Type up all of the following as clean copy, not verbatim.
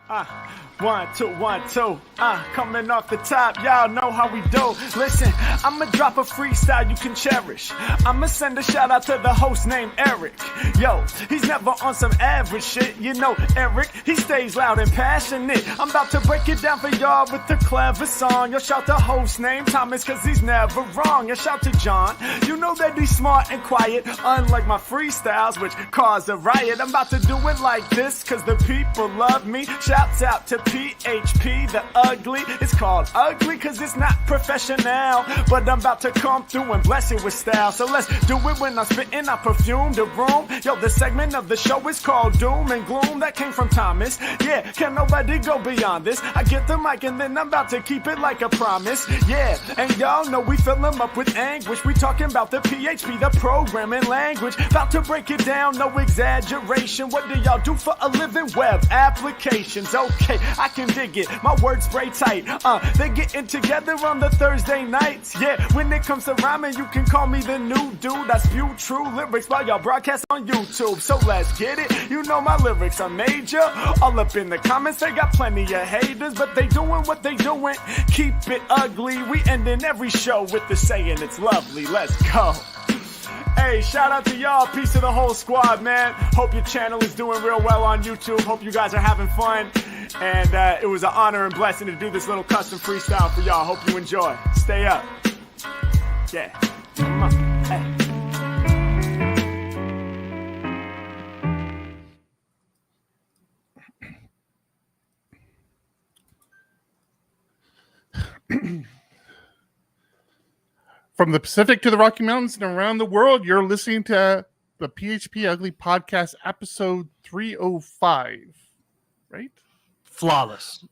1, 2, 1, 2. Coming off the top, y'all know how we do. Listen, I'ma drop a freestyle you can cherish. I'ma send a shout out to the host named Eric. Yo, he's never on some average shit. You know, Eric, he stays loud and passionate. I'm about to break it down for y'all with the clever song. Yo, shout the host named Thomas, cause he's never wrong. Yo, shout to John. You know that he's smart and quiet, unlike my freestyles, which cause a riot. I'm about to do it like this, cause the people love me. Shouts out to PHPUgly. It's called ugly cause it's not professional, but I'm about to come through and bless it with style. So let's do it when I'm spitting. I perfume the room. Yo, the segment of the show is called Doom and Gloom. That came from Thomas. Yeah, can nobody go beyond this? I get the mic and then I'm about to keep it like a promise. Yeah, and y'all know we fill them up with anguish. We talking about the PHP, the programming language. About to break it down, no exaggeration. What do y'all do for a living? Web applications. Okay, I can dig it. My words spray tight. They getting together on the Thursday nights. Yeah, when it comes to rhyming, you can call me the new dude. I spew true lyrics while y'all broadcast on YouTube. So let's get it. You know my lyrics are major. All up in the comments, they got plenty of haters, but they doing what they doing. Keep it ugly. We ending every show with the saying it's lovely. Let's go. Hey, shout out to y'all. Peace to the whole squad, man. Hope your channel is doing real well on YouTube. Hope you guys are having fun. And it was an honor and blessing to do this little custom freestyle for y'all. Hope you enjoy. Stay up. Yeah. Come on. Hey. From the Pacific to the Rocky Mountains and around the world, you're listening to the PHPUgly podcast, episode 305, right? Flawless.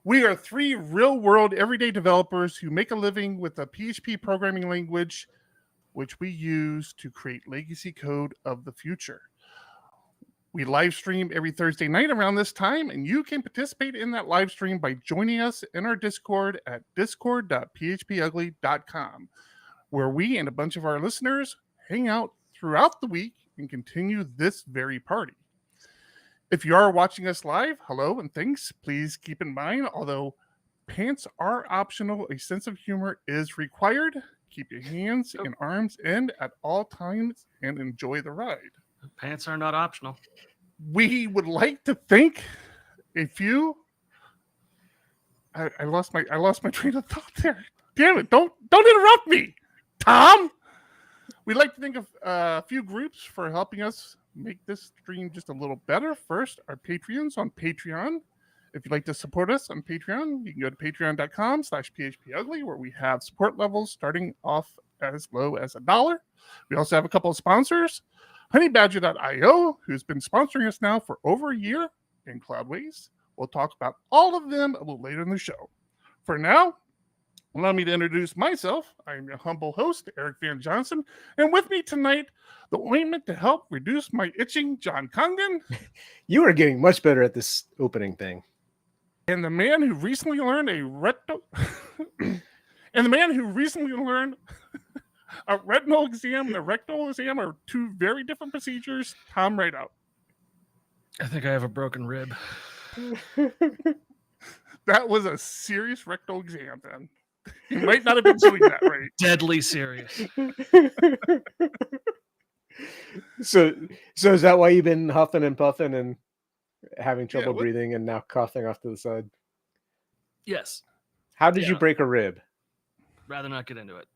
We are three real-world, everyday developers who make a living with a PHP programming language, which we use to create legacy code of the future. We live stream every Thursday night around this time, and you can participate in that live stream by joining us in our Discord at discord.phpugly.com, where we and a bunch of our listeners hang out throughout the week and continue this very party. If you are watching us live, hello and thanks. Please keep in mind, although pants are optional, a sense of humor is required. Keep your hands and arms in at all times and enjoy the ride. Pants are not optional. We would like to thank a few. I lost my train of thought there. Damn it! Don't interrupt me, Tom. We'd like to thank a few groups for helping us make this stream just a little better. First, our Patreons on Patreon. If you'd like to support us on Patreon, you can go to patreon.com/phpugly, where we have support levels starting off as low as $1. We also have a couple of sponsors. HoneyBadger.io, who's been sponsoring us now for over a year, and Cloudways. We'll talk about all of them a little later in the show. For now, allow me to introduce myself. I'm your humble host, Eric Van Johnson, and with me tonight, the ointment to help reduce my itching, John Congdon. You are getting much better at this opening thing. And the man who recently learned a retinal exam and a rectal exam are two very different procedures. Tom Rideout. I think I have a broken rib. That was a serious rectal exam, then. You might not have been doing that right. Deadly serious. So is that why you've been huffing and puffing and having trouble breathing and now coughing off to the side? Yes. How did you break a rib? Rather not get into it.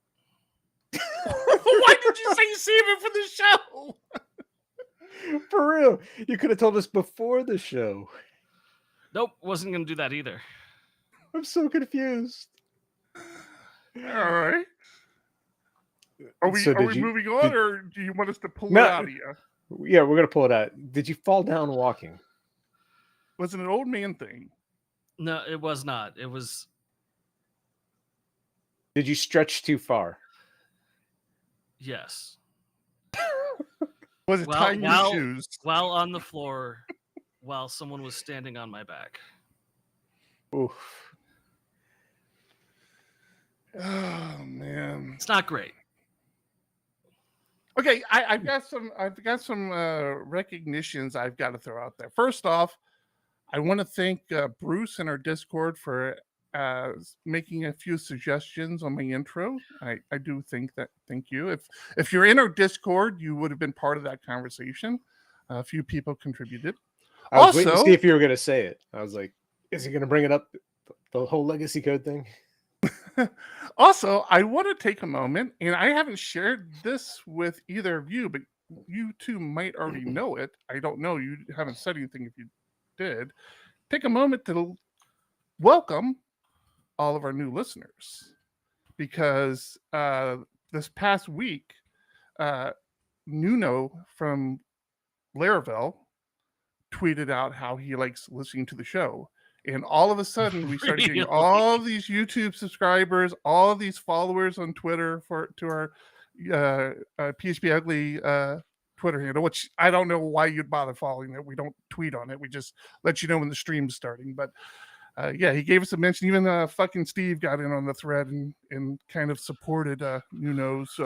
Why did you say save it for the show? For real. You could have told us before the show. Nope, wasn't going to do that either. I'm so confused. All right. Are we moving on, or do you want us to pull it out of you? Yeah, we're going to pull it out. Did you fall down walking? Was it an old man thing? No, it was not. It was... Did you stretch too far? Yes. Was it tying your shoes? While on the floor, while someone was standing on my back. Oof. Oh man, it's not great. Okay, I've got some recognitions I've got to throw out there. First off, I want to thank Bruce in our Discord for making a few suggestions on my intro. I do think that. Thank you. If you're in our Discord, you would have been part of that conversation. A few people contributed. I was waiting to see if you were going to say it. I was like, is he going to bring it up? The whole legacy code thing? Also, I want to take a moment, and I haven't shared this with either of you, but you two might already know it. I don't know. You haven't said anything if you did. Take a moment to welcome all of our new listeners, because this past week, Nuno from Laravel tweeted out how he likes listening to the show. And all of a sudden, we started getting all these YouTube subscribers, all of these followers on Twitter to our PHPUgly Twitter handle, which I don't know why you'd bother following it. We don't tweet on it. We just let you know when the stream's starting. But yeah, he gave us a mention. Even fucking Steve got in on the thread and kind of supported Nuno's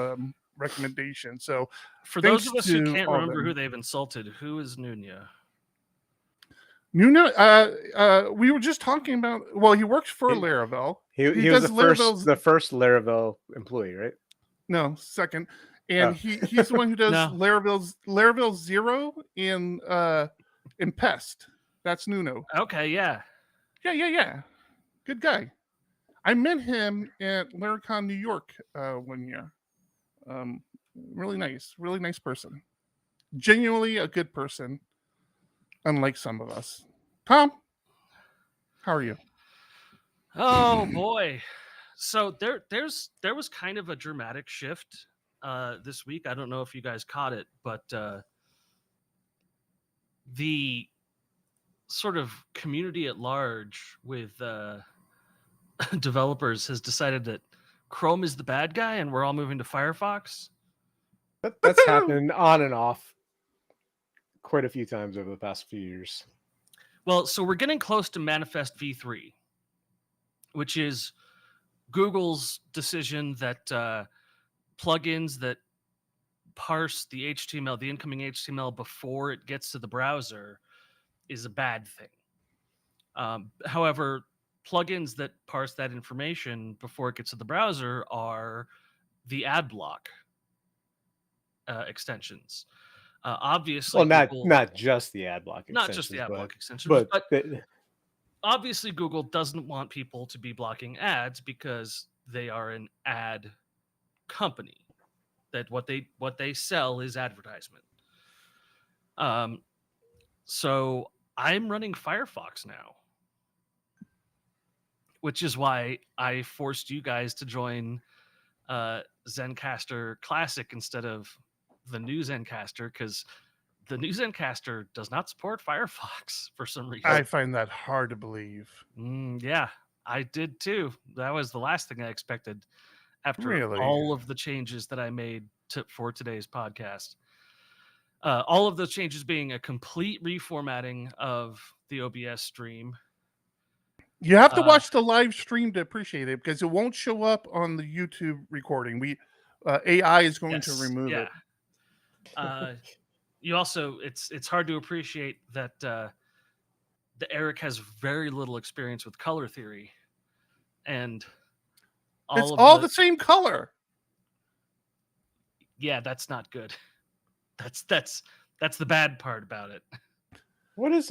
recommendation. So for those of us who can't remember who they've insulted, who is Nuno? Nuno, we were just talking about. Well, he works for Laravel. He was the first Laravel employee, right? No, second. And he's the one who does Laravel 0 in Pest. That's Nuno. Okay, yeah. Yeah. Good guy. I met him at Laracon, New York, one year. Really nice person. Genuinely a good person. Unlike some of us. Tom, how are you? Oh boy. So there was kind of a dramatic shift this week. I don't know if you guys caught it, but the sort of community at large with developers has decided that Chrome is the bad guy and we're all moving to Firefox. That's happened on and off quite a few times over the past few years. Well, so we're getting close to Manifest v3, which is Google's decision that plugins that parse the HTML, the incoming HTML before it gets to the browser is a bad thing. However, plugins that parse that information before it gets to the browser are the ad block extensions. Obviously, well, Google, not just the ad block extensions, not just the ad block extensions, but obviously Google doesn't want people to be blocking ads because they are an ad company. That what they sell is advertisement. So I'm running Firefox now, which is why I forced you guys to join Zencastr Classic instead of the new Zencastr, because the new Zencastr does not support Firefox for some reason. I find that hard to believe. Yeah, I did too. That was the last thing I expected after all of the changes that I made for today's podcast. All of those changes being a complete reformatting of the OBS stream. You have to watch the live stream to appreciate it, because it won't show up on the YouTube recording. AI is going to remove it. You also, it's hard to appreciate that the Eric has very little experience with color theory, and it's all the same color. Yeah, that's not good. That's the bad part about it. What is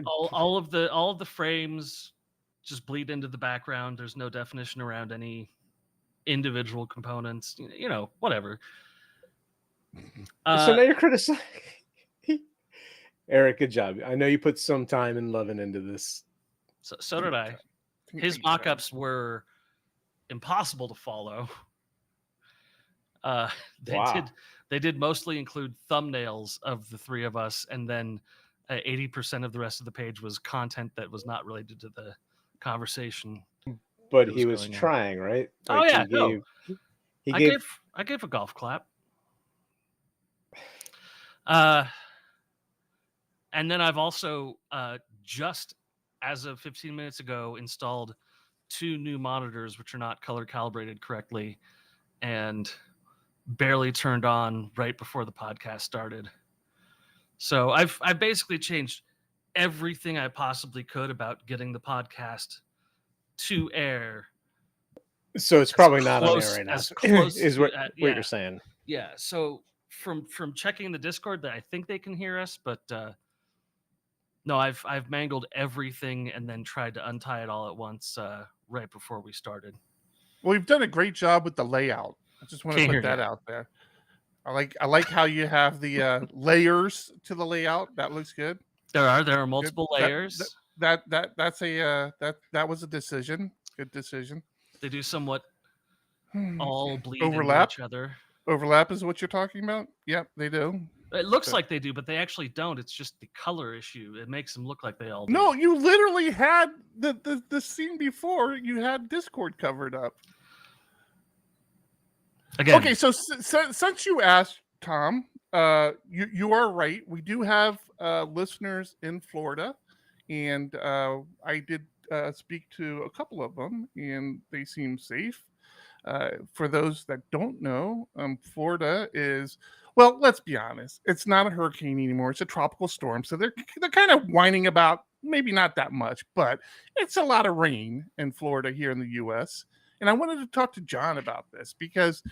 all of the frames just bleed into the background. There's no definition around any individual components. Whatever. So now you're criticizing. Eric, good job. I know you put some time and loving into this. So did I. His mock-ups were impossible to follow. They did mostly include thumbnails of the three of us, and then 80% of the rest of the page was content that was not related to the conversation. But he was trying, right? Like I gave a golf clap. And then I've also just as of 15 minutes ago installed 2 new monitors which are not color calibrated correctly and barely turned on right before the podcast started. So I've basically changed everything I possibly could about getting the podcast to air. So it's probably not on air right now. As close is to, what yeah, you're saying. yeah. So from checking the Discord, that I think they can hear us, but no, I've mangled everything and then tried to untie it all at once right before we started. Well, you've done a great job with the layout. I just want to put that out there. I like how you have the layers to the layout. That looks good. There are multiple layers. That was a decision. Good decision. They do somewhat all bleed overlap into each other. Overlap is what you're talking about? Yep, they do. It looks like they do, but they actually don't. It's just the color issue. It makes them look like they all do. No, you literally had the scene before. You had Discord covered up. Again. Okay, so since you asked, Tom, you are right. We do have listeners in Florida, and I did speak to a couple of them, and they seem safe. For those that don't know, Florida is, well, let's be honest, it's not a hurricane anymore. It's a tropical storm. So they're kind of whining about, maybe not that much, but it's a lot of rain in Florida here in the U.S. And I wanted to talk to John about this because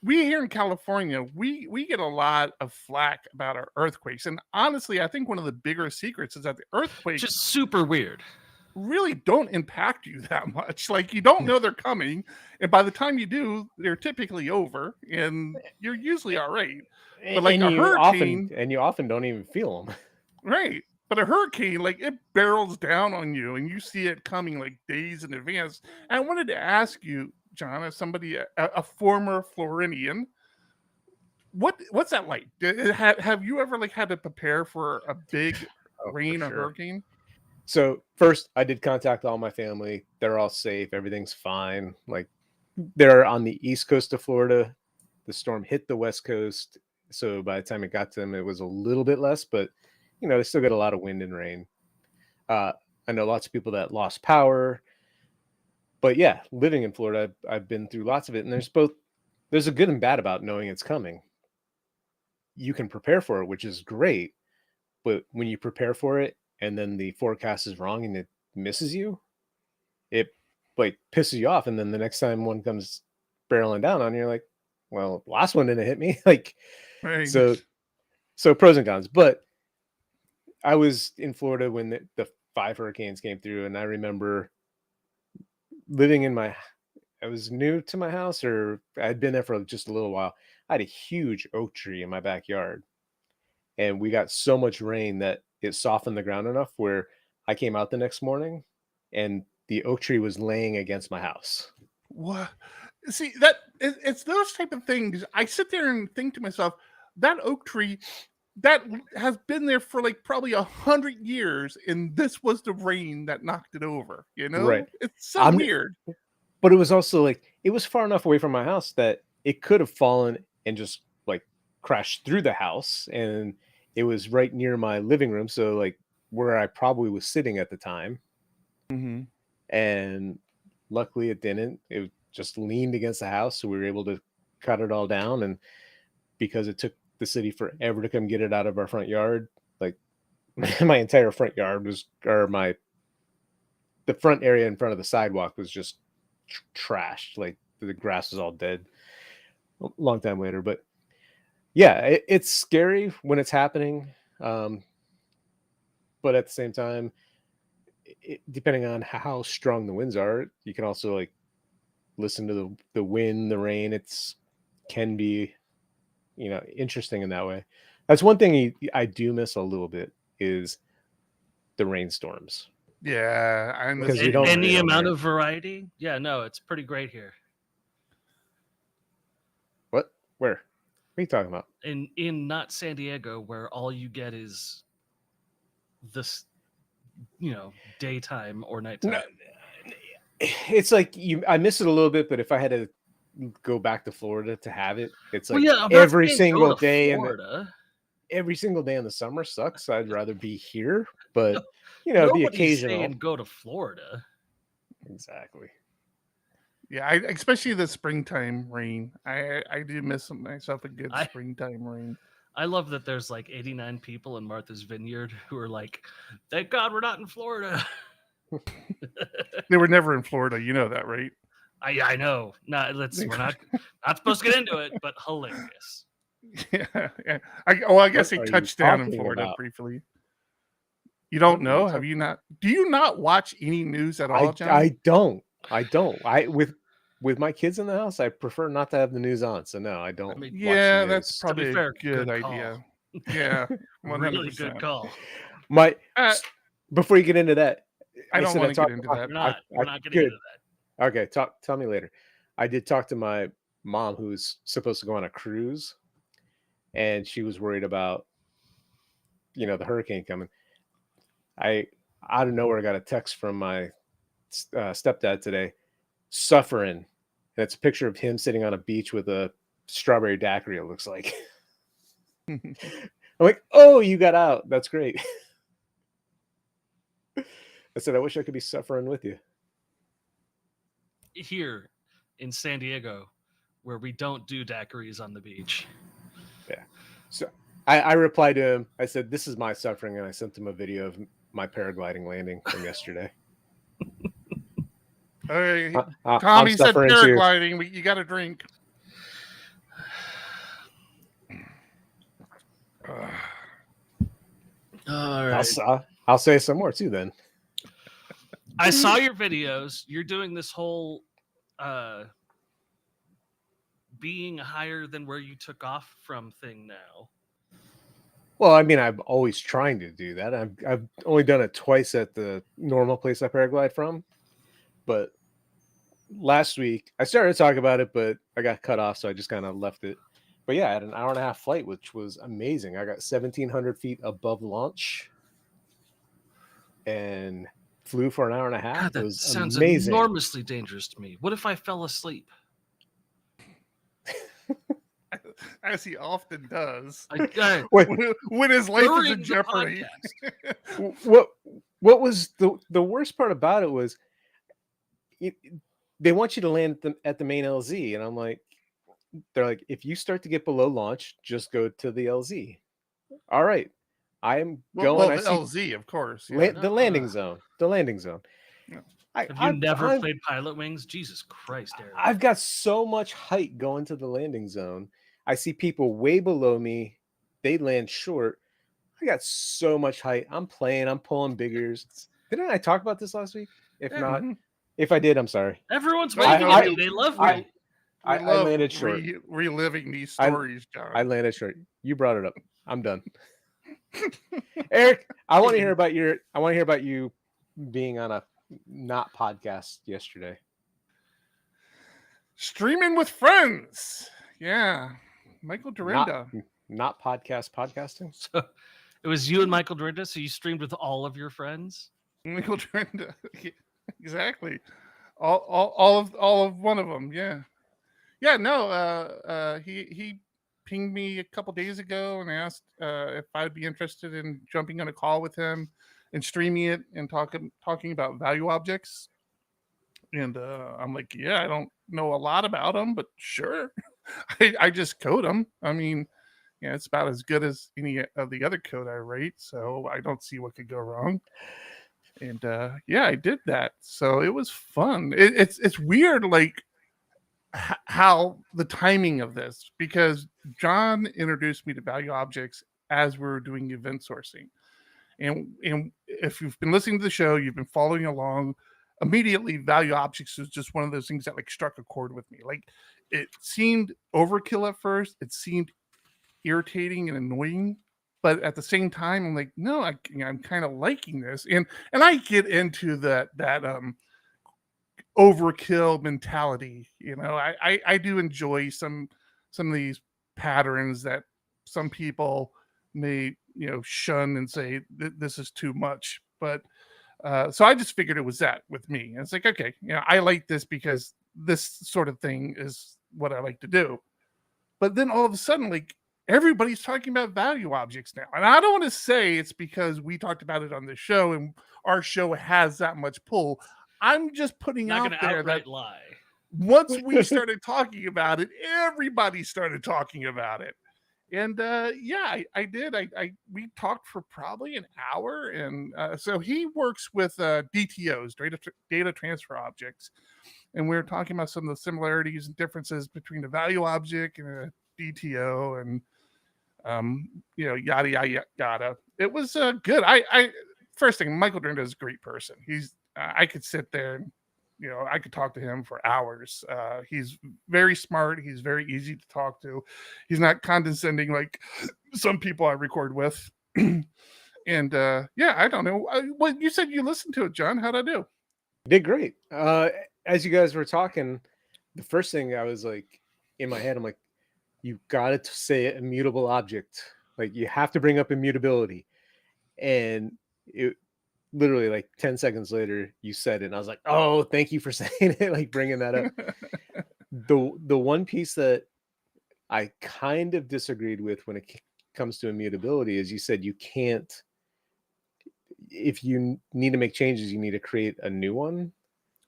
we here in California, we get a lot of flack about our earthquakes. And honestly, I think one of the bigger secrets is that the earthquakes just super weird. Really don't impact you that much. Like, you don't know they're coming, and by the time you do, they're typically over, and you're usually all right. But like a hurricane, you often don't even feel them, right? But a hurricane, like, it barrels down on you, and you see it coming like days in advance. And I wanted to ask you, John, as somebody, a former Floridian, what's that like? Have you ever like had to prepare for a big rain or hurricane? So first, I did contact all my family. They're all safe. Everything's fine. Like, they're on the east coast of Florida. The storm hit the west coast. So by the time it got to them, it was a little bit less, but they still get a lot of wind and rain. I know lots of people that lost power. But yeah, living in Florida, I've been through lots of it. And there's a good and bad about knowing it's coming. You can prepare for it, which is great. But when you prepare for it, and then the forecast is wrong and it misses you, it like pisses you off. And then the next time one comes barreling down on you, you're like, well, last one didn't hit me. Like, right. So pros and cons. But I was in Florida when the 5 hurricanes came through, and I remember living I was new to my house, or I'd been there for just a little while. I had a huge oak tree in my backyard, and we got so much rain that it softened the ground enough where I came out the next morning and the oak tree was laying against my house. What? See, it's those type of things. I sit there and think to myself, that oak tree that has been there for like probably 100 years, and this was the rain that knocked it over. Right? It's so weird. But it was also like, it was far enough away from my house that it could have fallen and just like crashed through the house, and it was right near my living room, so like where I probably was sitting at the time. Mm-hmm. And luckily it didn't. It just leaned against the house, so we were able to cut it all down. And because it took the city forever to come get it out of our front yard, like my entire front yard was, or the front area in front of the sidewalk was just trashed. Like, the grass was all dead a long time later. But yeah, it's scary when it's happening. But at the same time, depending on how strong the winds are, you can also like listen to the wind, the rain. Can be, interesting in that way. That's one thing I do miss a little bit, is the rainstorms. Yeah, I miss because you don't any amount of variety. Yeah, no, it's pretty great here. What? Where? What are you talking about? In not San Diego, where all you get is this, daytime or nighttime. No, it's like I miss it a little bit, but if I had to go back to Florida to have it, it's like every single day every single day in the summer sucks. I'd rather be here, but the occasional. Saying go to Florida. Exactly. Yeah, especially the springtime rain. I do miss myself a good springtime rain. I love that there's like 89 people in Martha's Vineyard who are like, thank God we're not in Florida. They were never in Florida. You know that, right? I know. We're not supposed to get into it, but hilarious. Yeah. I guess What they are you touched down in talking Florida about? briefly. You don't What are know? you Have you not? Do you not watch any news at all, John? I don't. With my kids in the house, I prefer not to have the news on. So no, I don't. I mean, watch Yeah, the that's news. probably To be fair, a good good idea. call. Yeah, 100%. Really good call. My Uh, before you get into that, I don't said want to talked get into to that. We're not getting into that. Okay, tell me later. I did talk to my mom, who's supposed to go on a cruise, and she was worried about, the hurricane coming. I out of nowhere got a text from my stepdad today, suffering. And it's a picture of him sitting on a beach with a strawberry daiquiri. It looks like. I'm like, oh, you got out. That's great. I said, I wish I could be suffering with you. Here in San Diego, where we don't do daiquiris on the beach. Yeah. So I replied to him. I said, this is my suffering. And I sent him a video of my paragliding landing from yesterday. Hey, I'm Tommy said suffering too. paragliding. You got a drink. All right. I'll say some more too then. I saw your videos. You're doing this whole being higher than where you took off from thing now. Well, I mean, I'm always trying to do that. I've only done it twice at the normal place I paraglide from. But last week, I started to talk about it, but I got cut off, so I just kind of left it. But yeah, I had an 1.5-hour flight, which was amazing. I got 1,700 feet above launch and flew for an 1.5 hours. God, that it was sounds amazing. enormously dangerous to me. What if I fell asleep? As he often does. Wait, when his life is during in the jeopardy. what was the worst part about it was they want you to land at the main LZ, and I'm like, they're like, if you start to get below launch, just go to the LZ. All right, I am going. Well, I the see LZ, of course. Yeah. the landing zone. The landing zone. Yeah. Have you never played Pilot Wings? Jesus Christ, Darryl. I've got so much height going to the landing zone. I see people way below me. They land short. I got so much height. I'm pulling biggers. Didn't I talk about this last week? If not, if I did, I'm sorry. Everyone's waving at you. They love you. I landed short. Reliving these stories, John. I landed short. You brought it up. I'm done. Eric, I want to hear about you being on a not podcast yesterday. Streaming with friends. Yeah. Michael Dorinda. Not podcasting. So it was you and Michael Dorinda, so you streamed with all of your friends? Michael Dorinda. Exactly. All of one of them, yeah. Yeah, no, he pinged me a couple days ago and asked if I'd be interested in jumping on a call with him and streaming it and talking about value objects. And I'm like, yeah, I don't know a lot about them, but sure. I just code them. I mean, yeah, it's about as good as any of the other code I write, so I don't see what could go wrong. And yeah, I did that. So it was fun. It's weird, like how the timing of this, because John introduced me to value objects as we were doing event sourcing. And if you've been listening to the show, you've been following along, immediately value objects is just one of those things that like struck a chord with me. Like it seemed overkill at first. It seemed irritating and annoying. But at the same time, I'm like, no, I'm kind of liking this. And I get into that overkill mentality. You know, I do enjoy some of these patterns that some people may, shun and say this is too much. But so I just figured it was that with me. And it's like, okay, I like this because this sort of thing is what I like to do. But then all of a sudden, like, everybody's talking about value objects now. And I don't want to say it's because we talked about it on the show and our show has that much pull. I'm just putting out there that once we started talking about it, everybody started talking about it. And I did. We talked for probably an hour, and so he works with DTOs, data transfer objects, and we were talking about some of the similarities and differences between a value object and a DTO, and yada yada yada. It was good. I first thing, Michael Drinda is a great person. He's I could sit there and I could talk to him for hours. He's very smart. He's very easy to talk to. He's not condescending like some people I record with. And I don't know. What you said you listened to it, John. How'd I do? Did great. As you guys were talking, the first thing I was like in my head, I'm like, you got to say immutable object. Like you have to bring up immutability. And it literally like 10 seconds later you said it, and I was like, oh, thank you for saying it, like bringing that up. The one piece that I kind of disagreed with when it comes to immutability is you said you can't, if you need to make changes, you need to create a new one.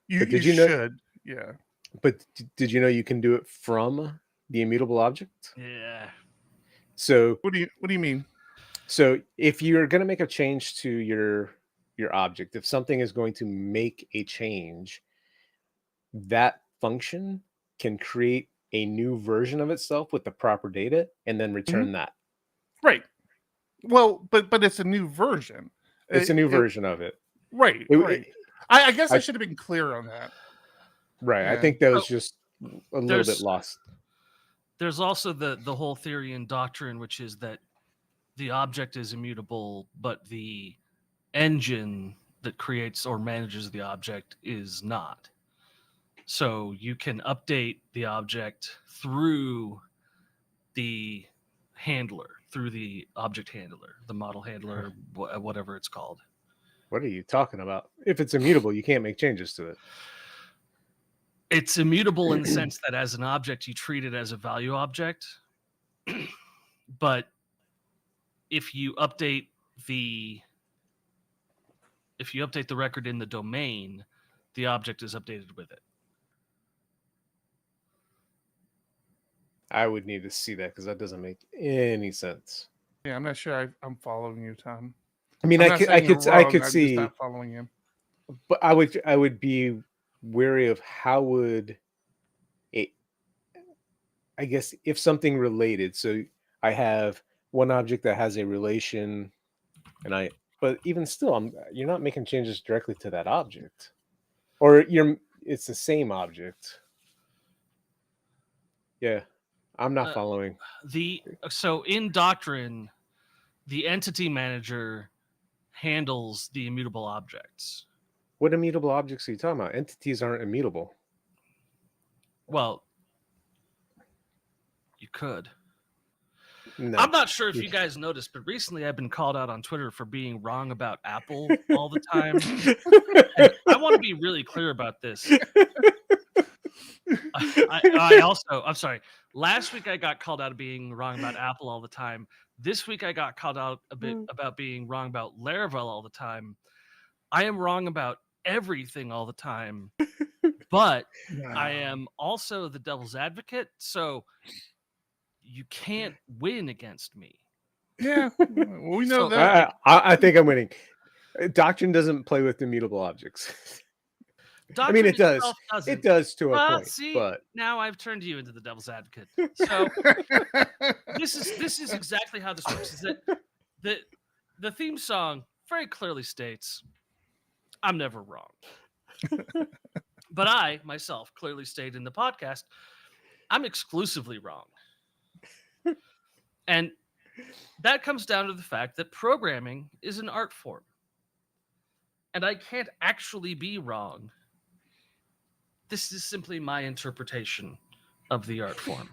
You should. Yeah. But did you know you can do it from the immutable object? Yeah. So what do you mean? So if you're going to make a change to your object, if something is going to make a change, that function can create a new version of itself with the proper data and then return that. Right. Well, but it's a new version. It's a new version of it. Right. Right. I guess I should have been clear on that. Right. Yeah. I think that was just a little bit lost. There's also the whole theory and doctrine, which is that the object is immutable, but the engine that creates or manages the object is not. So you can update the object through the handler, through the object handler, the model handler, whatever it's called. What are you talking about? If it's immutable, you can't make changes to it. It's immutable in the sense that as an object, you treat it as a value object. But if you update the record in the domain, the object is updated with it. I would need to see that because that doesn't make any sense. Yeah, I'm not sure I'm following you, Tom. I mean, I could see. I'm not following you. But I would be wary of how would it. I guess if something related, so I have one object that has a relation, but even still, you're not making changes directly to that object, or it's the same object. Yeah, I'm not following. So in Doctrine, the entity manager handles the immutable objects. What immutable objects are you talking about? Entities aren't immutable. Well, you could. No. I'm not sure if you guys noticed, but recently I've been called out on Twitter for being wrong about Apple all the time. I want to be really clear about this. I'm sorry. Last week I got called out of being wrong about Apple all the time. This week I got called out a bit about being wrong about Laravel all the time. I am wrong about everything all the time, but I am also the devil's advocate, so you can't win against me. Yeah, we know that. I think I'm winning. Doctrine doesn't play with immutable objects. Doctrine I mean, it does. Doesn't. It does to a point. See, but now I've turned you into the devil's advocate. So this is exactly how this works. Is that the theme song very clearly states, "I'm never wrong," but I myself clearly state in the podcast, I'm exclusively wrong, and that comes down to the fact that programming is an art form, and I can't actually be wrong. This is simply my interpretation of the art form.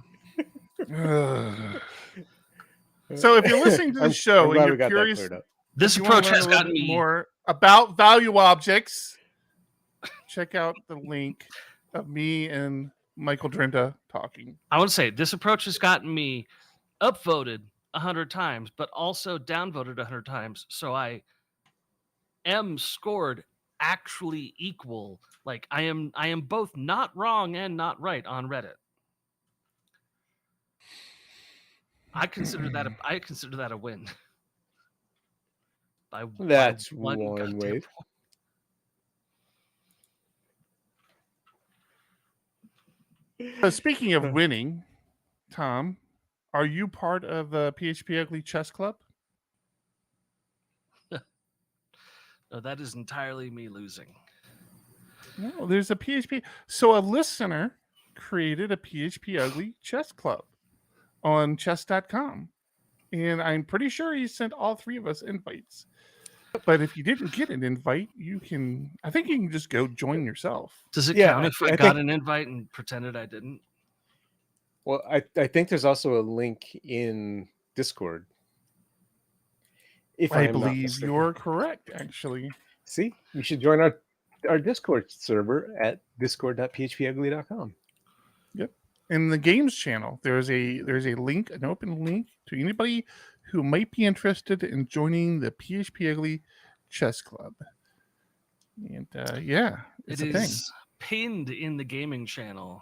So if you're listening to the show and you're curious, this approach has gotten me more about value objects, check out the link of me and Michael Drinda talking. I want to say this approach has gotten me upvoted 100 times, but also downvoted 100 times. So I am scored actually equal. Like I am both not wrong and not right on Reddit. I consider that a win. That's by one goddamn way. Speaking of winning, Tom, are you part of the PHPUgly Chess Club? No, that is entirely me losing. No, there's a PHP. So a listener created a PHPUgly Chess Club on chess.com. And I'm pretty sure he sent all three of us invites. But if you didn't get an invite, I think you can just go join yourself. Does it Yeah, count if I I got think- an invite and pretended I didn't? Well, I think there's also a link in Discord. If I am not believe mistaken. you're correct, actually. See, you should join our Discord server at discord.phpugly.com. Yep. In the games channel, there's a link, an open link to anybody who might be interested in joining the PHPUgly Chess Club. And yeah, it's It a thing. is pinned in the gaming channel.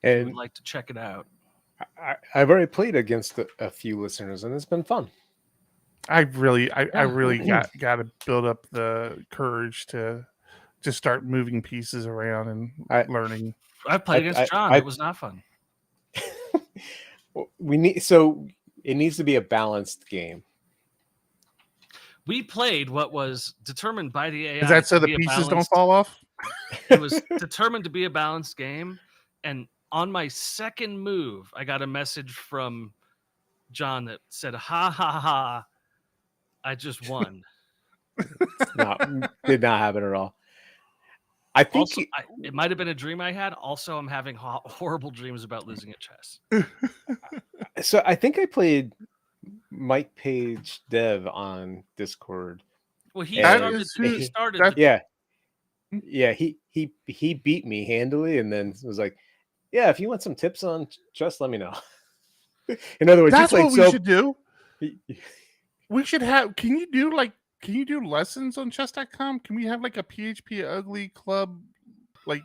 If you And would like to check it out. I've already played against a few listeners, and it's been fun. I really got to build up the courage to just start moving pieces around and learning. I've played against John. It was not fun. It needs to be a balanced game. We played what was determined by the AI. Is that so to the be pieces don't fall off? It was determined to be a balanced game. And on my second move, I got a message from John that said, "Ha ha ha, I just won." No, did not happen at all. I think Also, it might have been a dream I had. Also, I'm having horrible dreams about losing at chess. so. I think I played MikePageDev on Discord. Well, he And- started. Yeah. He beat me handily, and then was like, "Yeah, if you want some tips on chess, let me know." In other words, that's what we should do. He- We should have. Can you do lessons on chess.com? Can we have like a PHPUgly club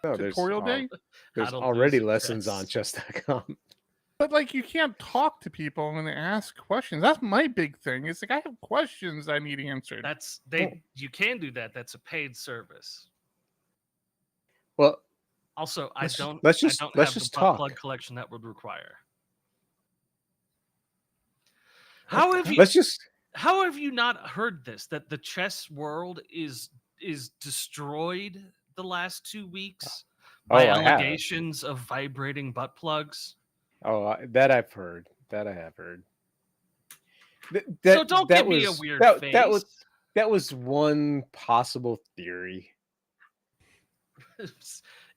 tutorial day? There's How to already lose at lessons chess. on chess.com. But you can't talk to people and ask questions. That's my big thing. It's like I have questions I need answered. You can do that. That's a paid service. Well, Also, let's I don't just have talk. the butt plug collection that would require. How have you not heard this? That the chess world is destroyed the last 2 weeks by I have. allegations of vibrating butt plugs. Oh, that I've heard. That I have heard. So don't give me a weird face. That was one possible theory.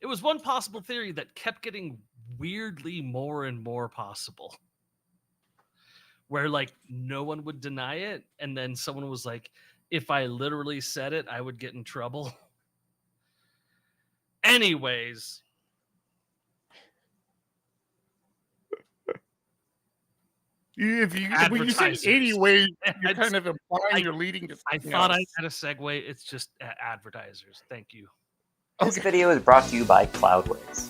It was one possible theory that kept getting weirdly more and more possible. Where no one would deny it, and then someone was like, if I literally said it, I would get in trouble. Anyways. When you say anyways, you're kind of implying you're leading to I something thought else. I had a segue. It's just advertisers. Thank you. This video is brought to you by Cloudways.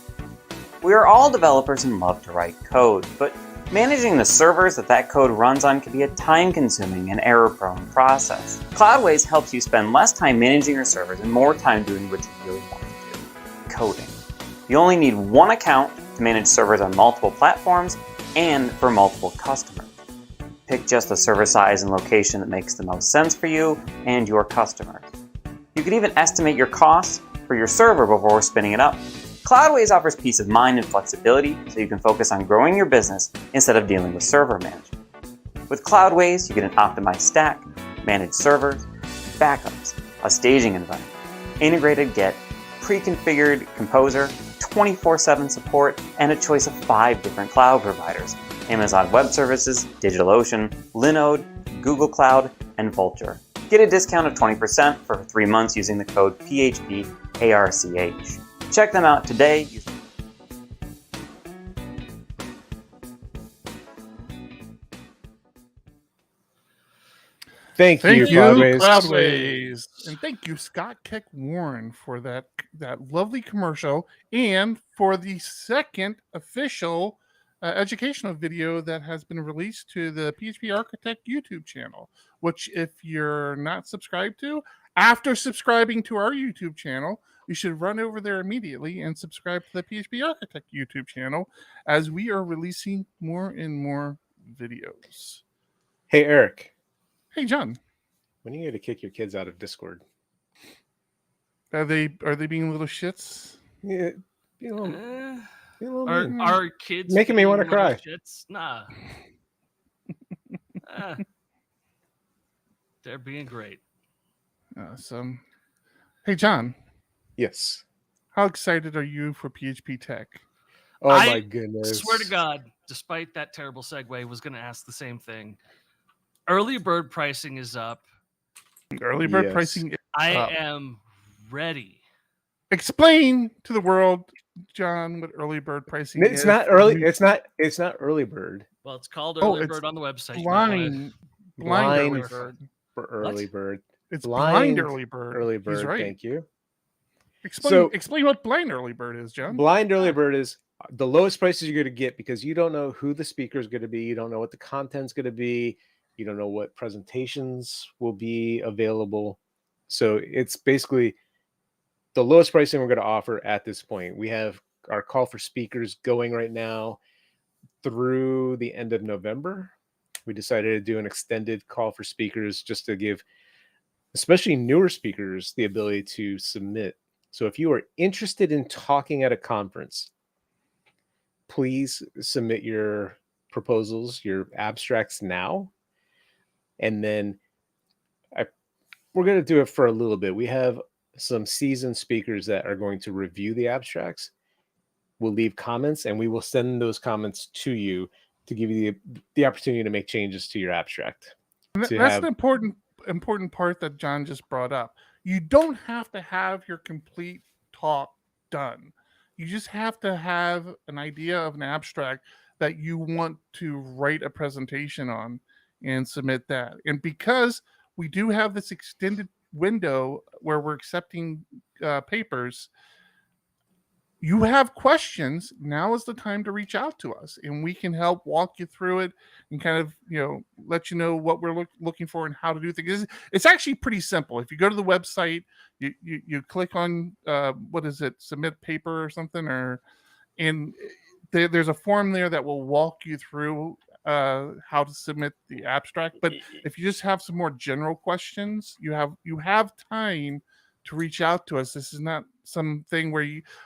We are all developers and love to write code, but managing the servers that code runs on can be a time-consuming and error-prone process. Cloudways helps you spend less time managing your servers and more time doing what you really want to do, coding. You only need one account to manage servers on multiple platforms and for multiple customers. Pick just the server size and location that makes the most sense for you and your customers. You can even estimate your costs for your server before spinning it up. Cloudways offers peace of mind and flexibility so you can focus on growing your business instead of dealing with server management. With Cloudways, you get an optimized stack, managed servers, backups, a staging environment, integrated Git, pre-configured Composer, 24/7 support, and a choice of 5 different cloud providers: Amazon Web Services, DigitalOcean, Linode, Google Cloud, and Vultr. Get a discount of 20% for 3 months using the code PHPARCH. Check them out today. Thank you, Cloudways. Cloudways. And thank you, Scott Keck Warren, for that lovely commercial and for the second official educational video that has been released to the PHP Architect YouTube channel, which if you're not subscribed to, after subscribing to our YouTube channel, you should run over there immediately and subscribe to the PHP Architect YouTube channel, as we are releasing more and more videos. Hey, Eric. Hey, John. When are you going to kick your kids out of Discord? Are they being little shits? Yeah, be a little mean. Are kids making me want to little cry? Shits? Nah. They're being great. Awesome. Hey, John. Yes. How excited are you for PHP Tech? Oh my goodness. Swear to God, despite that terrible segue, was going to ask the same thing. Early bird pricing is up. Early bird pricing is up. am ready. Explain to the world, John, what early bird pricing is. It's not early. It's not early bird. Well, it's called early bird on the website. Blind early bird. For early bird. It's blind early bird. Early bird. He's right. Thank you. Explain what blind early bird is, John. Blind early bird is the lowest prices you're going to get because you don't know who the speaker is going to be. You don't know what the content's going to be. You don't know what presentations will be available. So it's basically the lowest pricing we're going to offer at this point. We have our call for speakers going right now through the end of November. We decided to do an extended call for speakers just to give especially newer speakers the ability to submit. So if you are interested in talking at a conference, please submit your proposals, your abstracts now. And then we're going to do it for a little bit. We have some seasoned speakers that are going to review the abstracts. We'll leave comments and we will send those comments to you to give you the opportunity to make changes to your abstract. That's an important part that John just brought up. You don't have to have your complete talk done. You just have to have an idea of an abstract that you want to write a presentation on and submit that. And because we do have this extended window where we're accepting papers, you have questions, now is the time to reach out to us and we can help walk you through it and kind of, let you know what we're looking for and how to do things. It's actually pretty simple. If you go to the website, you click on, submit paper or something, and there's a form there that will walk you through how to submit the abstract. But if you just have some more general questions, you have time to reach out to us. This is not something where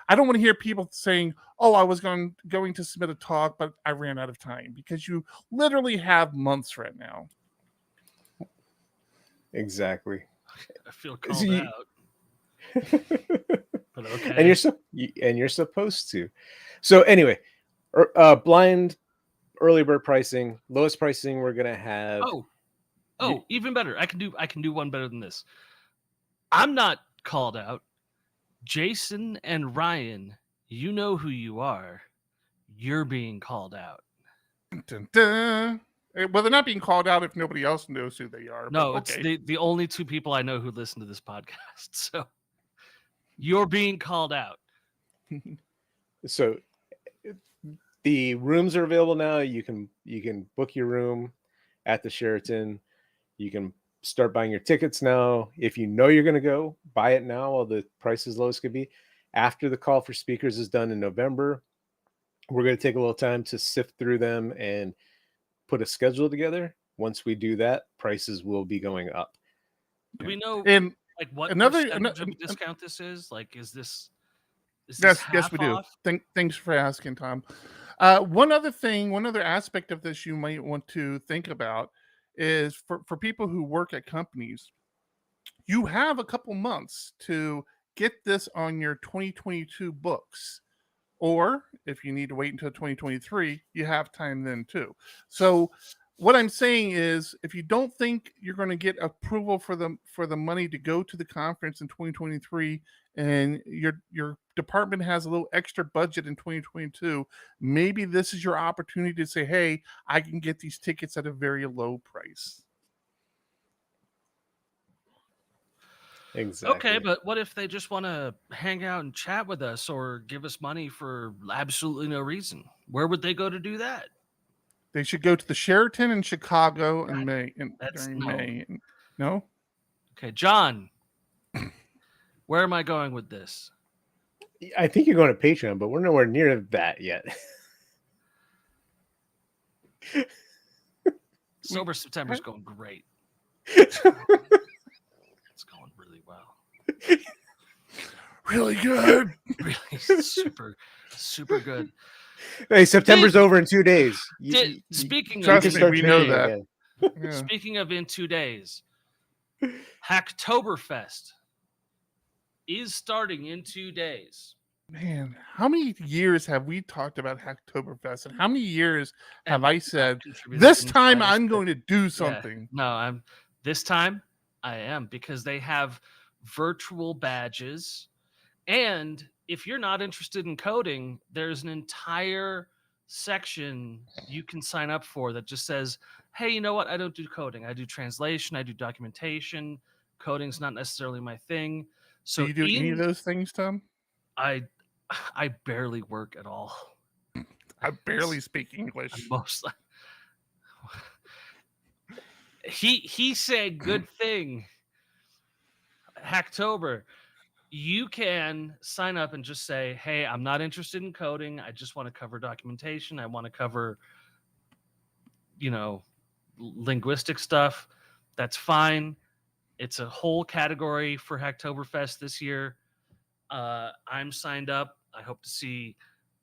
I don't want to hear people saying, oh, I was going to submit a talk, but I ran out of time, because you literally have months right now. Exactly. I feel called out. But okay. And you're supposed to. So anyway, blind early bird pricing, lowest pricing we're gonna have. Even better. I can do one better than this. I'm not called out. Jason and Ryan, you know who you are. You're being called out. Dun, dun. Well, they're not being called out if nobody else knows who they are. No, it's the only two people I know who listen to this podcast. So you're being called out. So the rooms are available now. You can book your room at the Sheraton. You can start buying your tickets now. If you know you're going to go, buy it now while the price is low as could be. After the call for speakers is done in November, we're going to take a little time to sift through them and put a schedule together. Once we do that, prices will be going up. Do we know what percentage of discount this is? Like, is this yes, we do. Thanks for asking, Tom. One other aspect of this you might want to think about is for people who work at companies, you have a couple months to get this on your 2022 books. Or if you need to wait until 2023, you have time then too. So what I'm saying is, if you don't think you're going to get approval for the money to go to the conference in 2023, and your department has a little extra budget in 2022, maybe this is your opportunity to say, hey, I can get these tickets at a very low price. Exactly. Okay, but what if they just want to hang out and chat with us or give us money for absolutely no reason? Where would they go to do that? They should go to the Sheraton in Chicago in May. During no. May. No? Okay, John. Where am I going with this? I think you're going to Patreon, but we're nowhere near that yet. Sober September's going great. It's going really well. Really good. Really super good. Hey, September's over in 2 days. Speaking trust of me, we know that. Again. Yeah. Speaking of in 2 days, Hacktoberfest is starting in 2 days. Man, how many years have we talked about Hacktoberfest? And how many years have I said, contributed this in time slightest I'm bit. going to do Yeah. something? No, this time I am, because they have virtual badges. And if you're not interested in coding, there's an entire section you can sign up for that just says, hey, you know what? I don't do coding. I do translation. I do documentation. Coding's not necessarily my thing. So Do you do any of those things, Tom? I barely work at all. I barely speak English. Mostly. He said good thing. Hacktober. You can sign up and just say, hey, I'm not interested in coding. I just want to cover documentation. I want to cover, linguistic stuff. That's fine. It's a whole category for Hacktoberfest this year. I'm signed up. I hope to see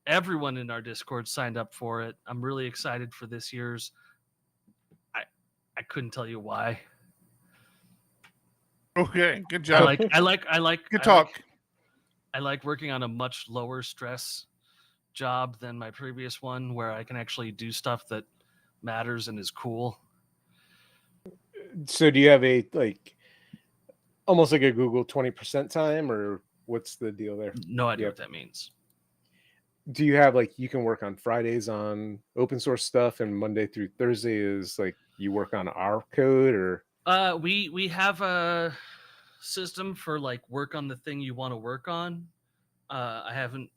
everyone in our Discord signed up for it. I'm really excited for this year's. I couldn't tell you why. Okay, good job. I like Good talk. I like working on a much lower stress job than my previous one, where I can actually do stuff that matters and is cool. So do you have almost like a Google 20% time, or what's the deal there? No idea what that means. Do you have you can work on Fridays on open source stuff, and Monday through Thursday is you work on our code, or? We have a system for work on the thing you want to work on. I haven't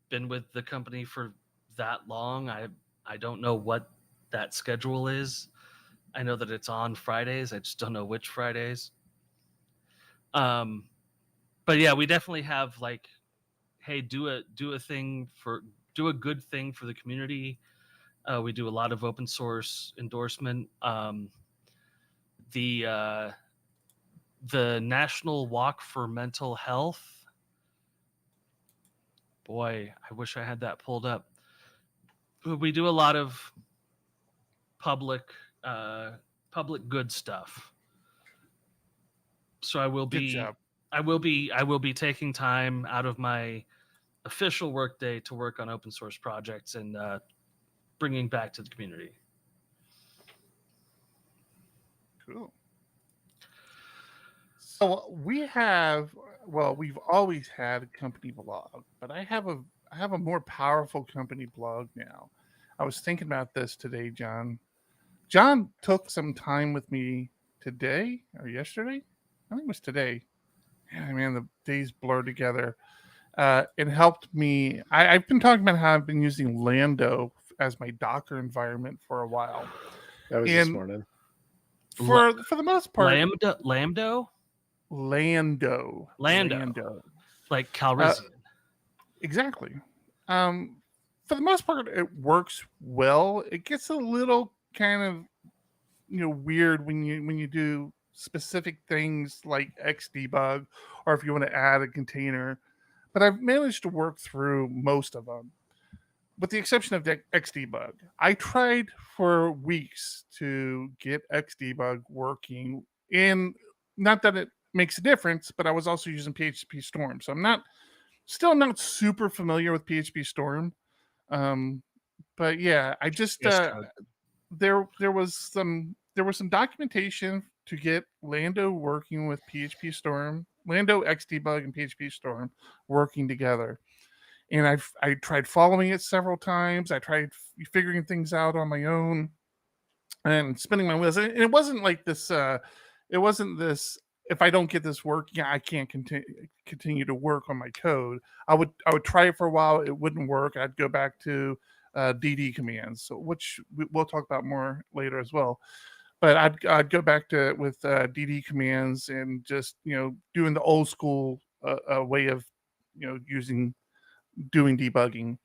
been with the company for that long. I don't know what that schedule is. I know that it's on Fridays. I just don't know which Fridays. But yeah, we definitely have hey, do a good thing for the community. We do a lot of open source endorsement. The National Walk for Mental Health. Boy, I wish I had that pulled up. We do a lot of public good stuff. So I will be taking time out of my official workday to work on open source projects and bringing back to the community. Cool. So we've always had a company blog, but I have a more powerful company blog now. I was thinking about this today, John. John took some time with me today or yesterday. I think it was today. Yeah, man, the days blur together. It helped me. I've been talking about how I've been using Lando as my Docker environment for a while. That was this morning. For the most part, Lando, like Calrissian. Exactly. For the most part, it works well. It gets a little kind of weird when you do specific things like xdebug, or if you want to add a container. But I've managed to work through most of them, with the exception of xdebug. I tried for weeks to get xdebug working, and not that it makes a difference, but I was also using PHP Storm, so I'm still not super familiar with PHP Storm. But yeah, I just there was some documentation to get Lando working with PHP Storm, Lando xdebug and PHP Storm working together. And I tried following it several times. I tried figuring things out on my own and spinning my wheels. And it wasn't like this. It wasn't this. If I don't get this working, I can't continue to work on my code. I would try it for a while. It wouldn't work. I'd go back to DD commands, so which we'll talk about more later as well. But I'd go back to with DD commands and just doing the old school way of doing debugging.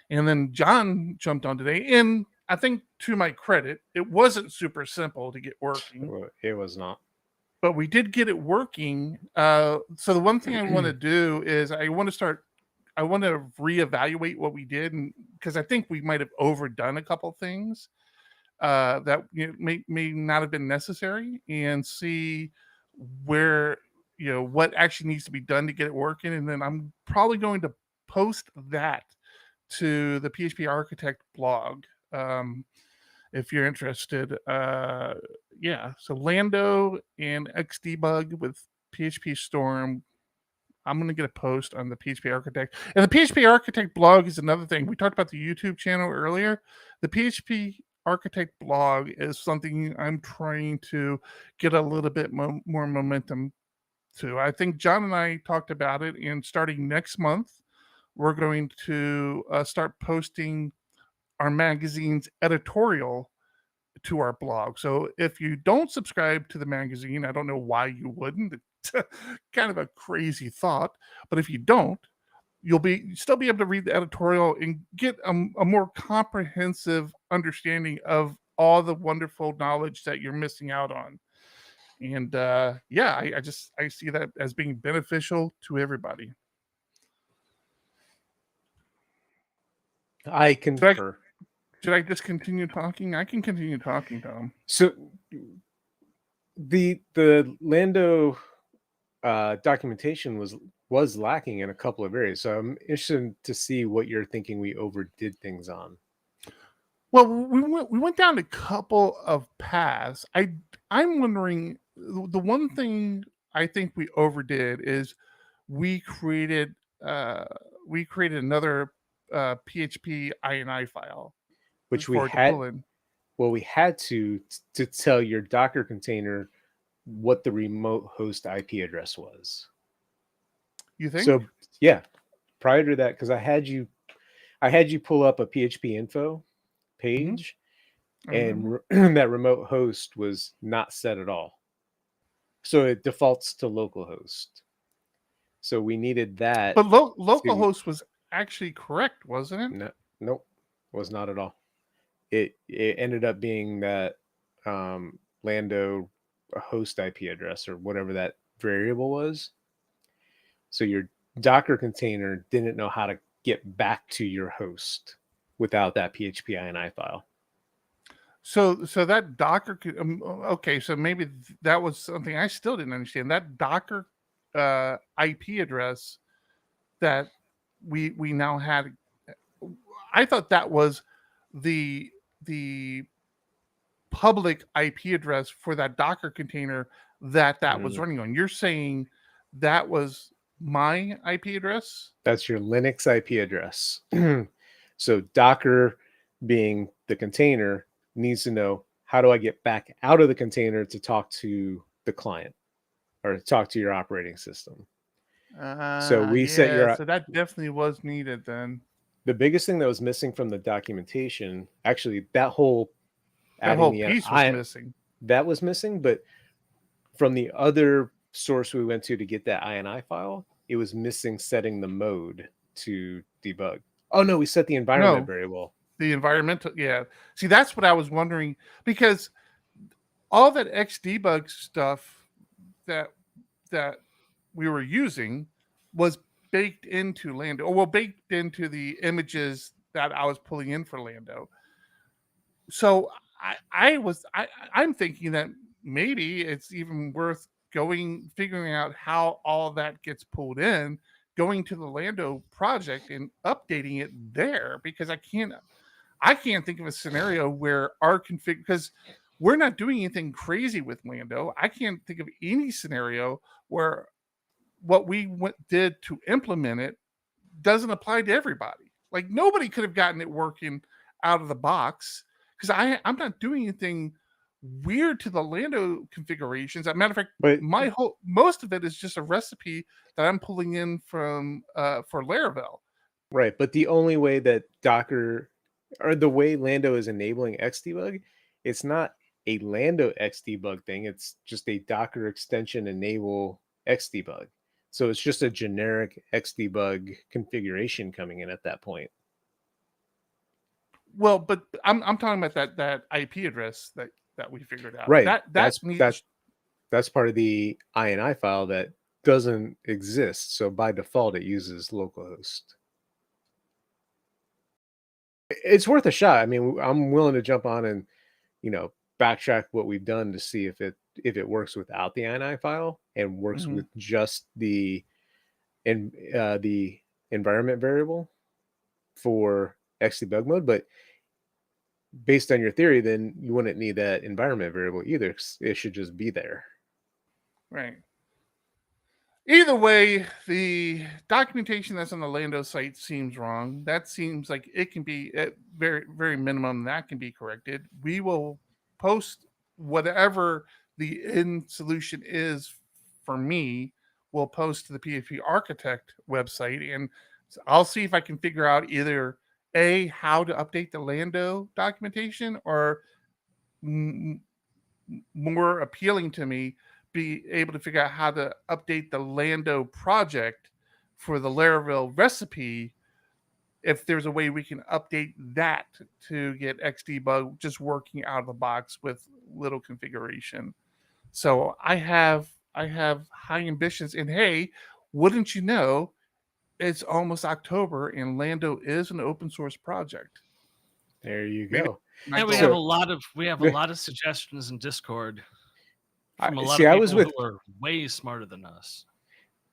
And then John jumped on today, and I think to my credit, it wasn't super simple to get working. It was not. But we did get it working. So the one thing I want to do is I want to reevaluate what we did, because I think we might have overdone a couple things that may not have been necessary, and see where what actually needs to be done to get it working. And then I'm probably going to post that to the PHP Architect blog. If you're interested, so Lando and Xdebug with PHP Storm. I'm going to get a post on the PHP Architect. And the PHP Architect blog is another thing. We talked about the YouTube channel earlier. The PHP Architect blog is something I'm trying to get a little bit more momentum to. I think John and I talked about it, and starting next month, we're going to start posting our magazine's editorial to our blog. So if you don't subscribe to the magazine, I don't know why you wouldn't. It's kind of a crazy thought, but if you don't, you'll still be able to read the editorial and get a more comprehensive understanding of all the wonderful knowledge that you're missing out on. And I see that as being beneficial to everybody. I concur. Should I just continue talking? I can continue talking, Tom. So the Lando documentation was lacking in a couple of areas. So I'm interested to see what you're thinking we overdid things on. Well, we went down a couple of paths. I'm wondering, the one thing I think we overdid is we created another PHP INI file, which we had. Well, we had to tell your Docker container what the remote host IP address was. You think? So yeah, prior to that, because I had you pull up a PHP info page, and that remote host was not set at all. So it defaults to localhost. So we needed that. But localhost was actually correct, wasn't it? Nope, was not at all. It ended up being that Lando host IP address or whatever that variable was. So your Docker container didn't know how to get back to your host without that PHP INI file. So that Docker, okay, so maybe that was something I still didn't understand. That Docker IP address that we now had, I thought that was the public IP address for that Docker container that was running on. You're saying that was my IP address? That's your Linux IP address. So Docker, being the container, needs to know, how do I get back out of the container to talk to the client or to talk to your operating system? So we set your... So that definitely was needed then. The biggest thing that was missing from the documentation, actually, that whole piece was missing. That was missing, but from the other source we went to get that INI file, it was missing setting the mode to debug. Oh no, we set the environment very well. The environmental, yeah. See, that's what I was wondering, because all that Xdebug stuff that we were using was baked into Lando, or baked into the images that I was pulling in for Lando. So I'm thinking that maybe it's even worth figuring out how all that gets pulled in, going to the Lando project and updating it there, because I can't think of a scenario where our config, because we're not doing anything crazy with Lando. I can't think of any scenario where what we did to implement it doesn't apply to everybody. Like, nobody could have gotten it working out of the box, because I'm not doing anything weird to the Lando configurations. As a matter of fact, most of it is just a recipe that I'm pulling in from for Laravel. Right, but the only way that Docker or the way Lando is enabling Xdebug, it's not a Lando Xdebug thing. It's just a Docker extension enable Xdebug. So it's just a generic Xdebug configuration coming in at that point. Well, but I'm talking about that IP address that we figured out. Right. That's part of the INI file that doesn't exist. So by default, it uses localhost. It's worth a shot. I mean, I'm willing to jump on and, backtrack what we've done to see if it works without the INI file and works with just the environment variable for Xdebug mode. But based on your theory, then you wouldn't need that environment variable either. 'Cause it should just be there. Right. Either way, the documentation that's on the Lando site seems wrong. That seems like it can be at very, very minimum, that can be corrected. We will post whatever the end solution is for me. We'll post to the PHP Architect website, and I'll see if I can figure out either A, how to update the Lando documentation, or more appealing to me, be able to figure out how to update the Lando project for the Laravel recipe, if there's a way we can update that to get Xdebug just working out of the box with little configuration. So I have high ambitions, and hey, wouldn't you know, it's almost October and Lando is an open source project. There you go. And we have a lot of suggestions in Discord from a lot of people who are way smarter than us.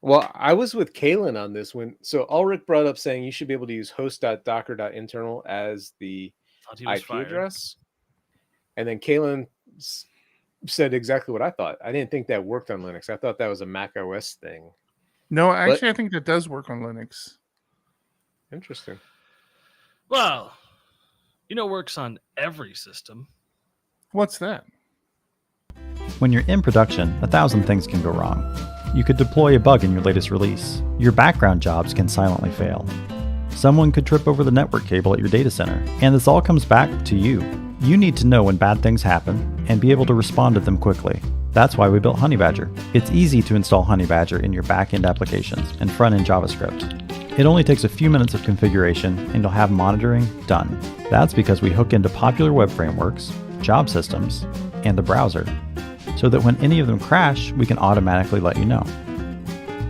Well, I was with Kalen on this one. So Ulrik brought up saying you should be able to use host.docker.internal as the IP address. And then Kalen said exactly what I thought. I didn't think that worked on Linux. I thought that was a Mac OS thing. No, actually, I think that does work on Linux. Interesting. Well, works on every system. What's that? When you're in production, 1,000 things can go wrong. You could deploy a bug in your latest release. Your background jobs can silently fail. Someone could trip over the network cable at your data center. And this all comes back to you. You need to know when bad things happen and be able to respond to them quickly. That's why we built Honeybadger. It's easy to install Honeybadger in your back-end applications and front-end JavaScript. It only takes a few minutes of configuration and you'll have monitoring done. That's because we hook into popular web frameworks, job systems, and the browser, so that when any of them crash, we can automatically let you know.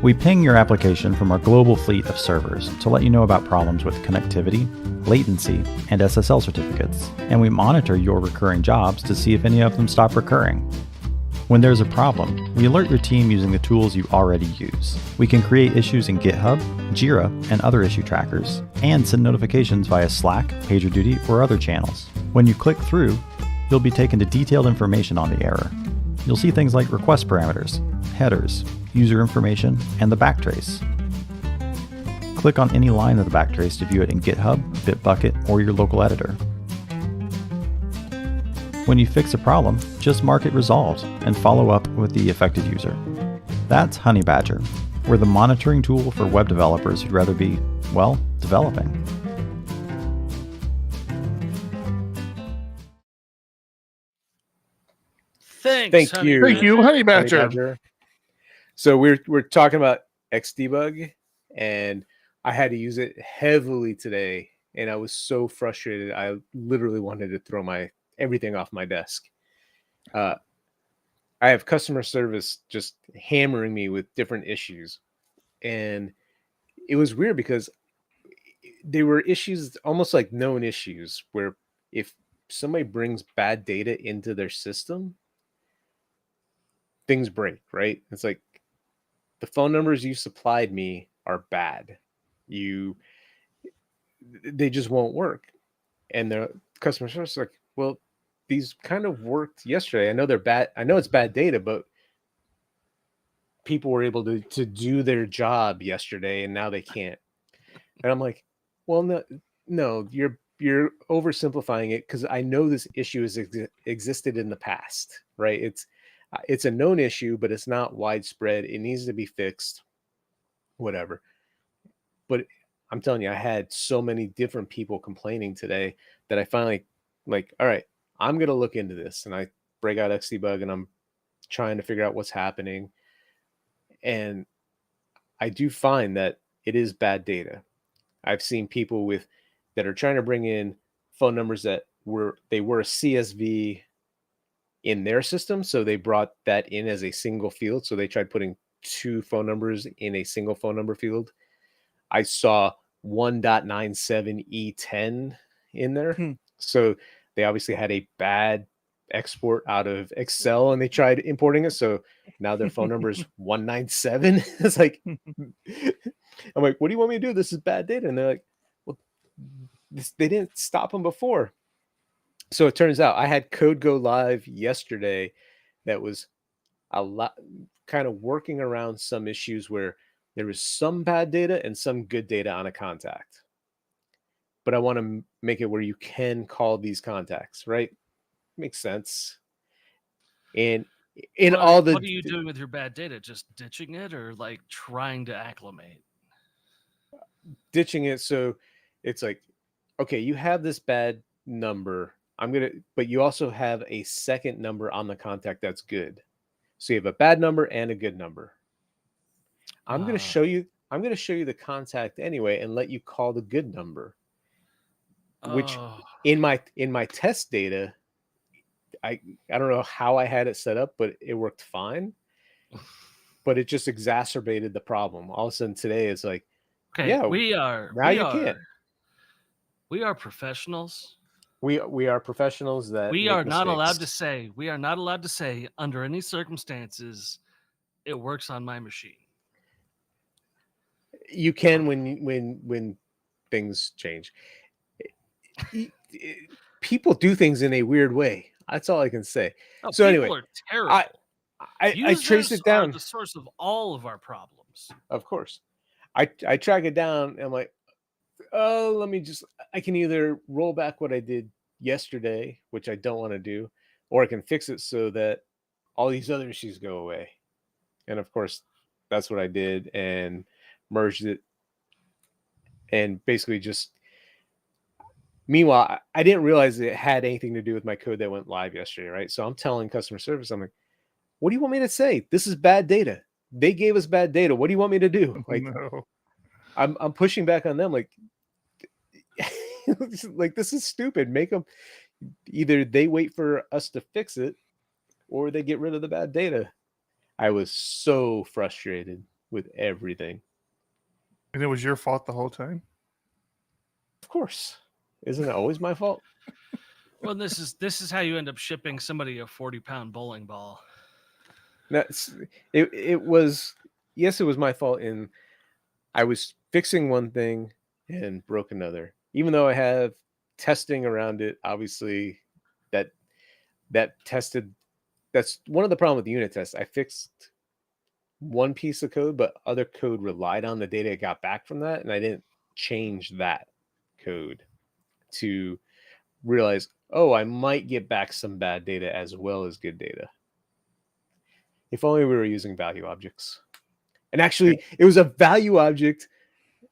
We ping your application from our global fleet of servers to let you know about problems with connectivity, latency, and SSL certificates, and we monitor your recurring jobs to see if any of them stop recurring. When there's a problem, we alert your team using the tools you already use. We can create issues in GitHub, Jira, and other issue trackers, and send notifications via Slack, PagerDuty, or other channels. When you click through, you'll be taken to detailed information on the error. You'll see things like request parameters, headers, user information, and the backtrace. Click on any line of the backtrace to view it in GitHub, Bitbucket, or your local editor. When you fix a problem, just mark it resolved and follow up with the affected user. That's Honeybadger. We're the monitoring tool for web developers who'd rather be, well, developing. Thank you. Thank you, Honeybadger. So we're talking about Xdebug, and I had to use it heavily today, and I was so frustrated. I literally wanted to throw everything off my desk. I have customer service just hammering me with different issues, and it was weird because they were issues almost like known issues, where if somebody brings bad data into their system, things break, right? It's like, the phone numbers you supplied me are bad. They just won't work. And the customer service is like, well, these kind of worked yesterday. I know they're bad. I know it's bad data, but people were able to do their job yesterday and now they can't. And I'm like, well, no, you're oversimplifying it, because I know this issue has existed in the past, right? It's a known issue, but it's not widespread. It needs to be fixed, whatever. But I'm telling you, I had so many different people complaining today that I finally like, all right, I'm going to look into this. And I break out Xdebug and I'm trying to figure out what's happening. And I do find that it is bad data. I've seen people that are trying to bring in phone numbers that were a CSV in their system. So they brought that in as a single field. So they tried putting 2 phone numbers in a single phone number field. I saw 1.97E10 in there. So they obviously had a bad export out of Excel and they tried importing it. So now their phone number is 197. It's like, I'm like, what do you want me to do? This is bad data. And they're like, well, they didn't stop them before. So it turns out I had code go live yesterday that was a lot kind of working around some issues where there was some bad data and some good data on a contact. But I want to make it where you can call these contacts, right? Makes sense. And in all the... What are you doing with your bad data? Just ditching it or like trying to acclimate? Ditching it. So it's like, okay, you have this bad number. But you also have a second number on the contact that's good. So you have a bad number and a good number. I'm going to show you the contact anyway and let you call the good number. Which in my test data, I don't know how I had it set up, but it worked fine. But it just exacerbated the problem. All of a sudden today it's like, okay, yeah, we are professionals. We are professionals that we make are not mistakes. allowed to say under any circumstances it works on my machine. You can when things change. People do things in a weird way. That's all I can say. Oh, so people anyway, are terrible. I traced it down. Are the source of all of our problems. Of course, I track it down. And I'm like, oh, I can either roll back what I did yesterday, which I don't want to do, or I can fix it so that all these other issues go away. And of course, that's what I did and merged it. And basically just, meanwhile, I didn't realize it had anything to do with my code that went live yesterday, right? So I'm telling customer service, I'm like, what do you want me to say? This is bad data. They gave us bad data. What do you want me to do? Like, No. I'm pushing back on them. Like, like, this is stupid. Make them either they wait for us to fix it or they get rid of the bad data. I was so frustrated with everything. And it was your fault the whole time? Of course. Isn't it always my fault? Well, this is how you end up shipping somebody a 40-pound bowling ball. It was my fault in I was fixing one thing and broke another. Even though I have testing around it, obviously that tested. That's one of the problems with the unit test. I fixed one piece of code, but other code relied on the data I got back from that, and I didn't change that code to realize, oh, I might get back some bad data as well as good data. If only we were using value objects. And actually, it was a value object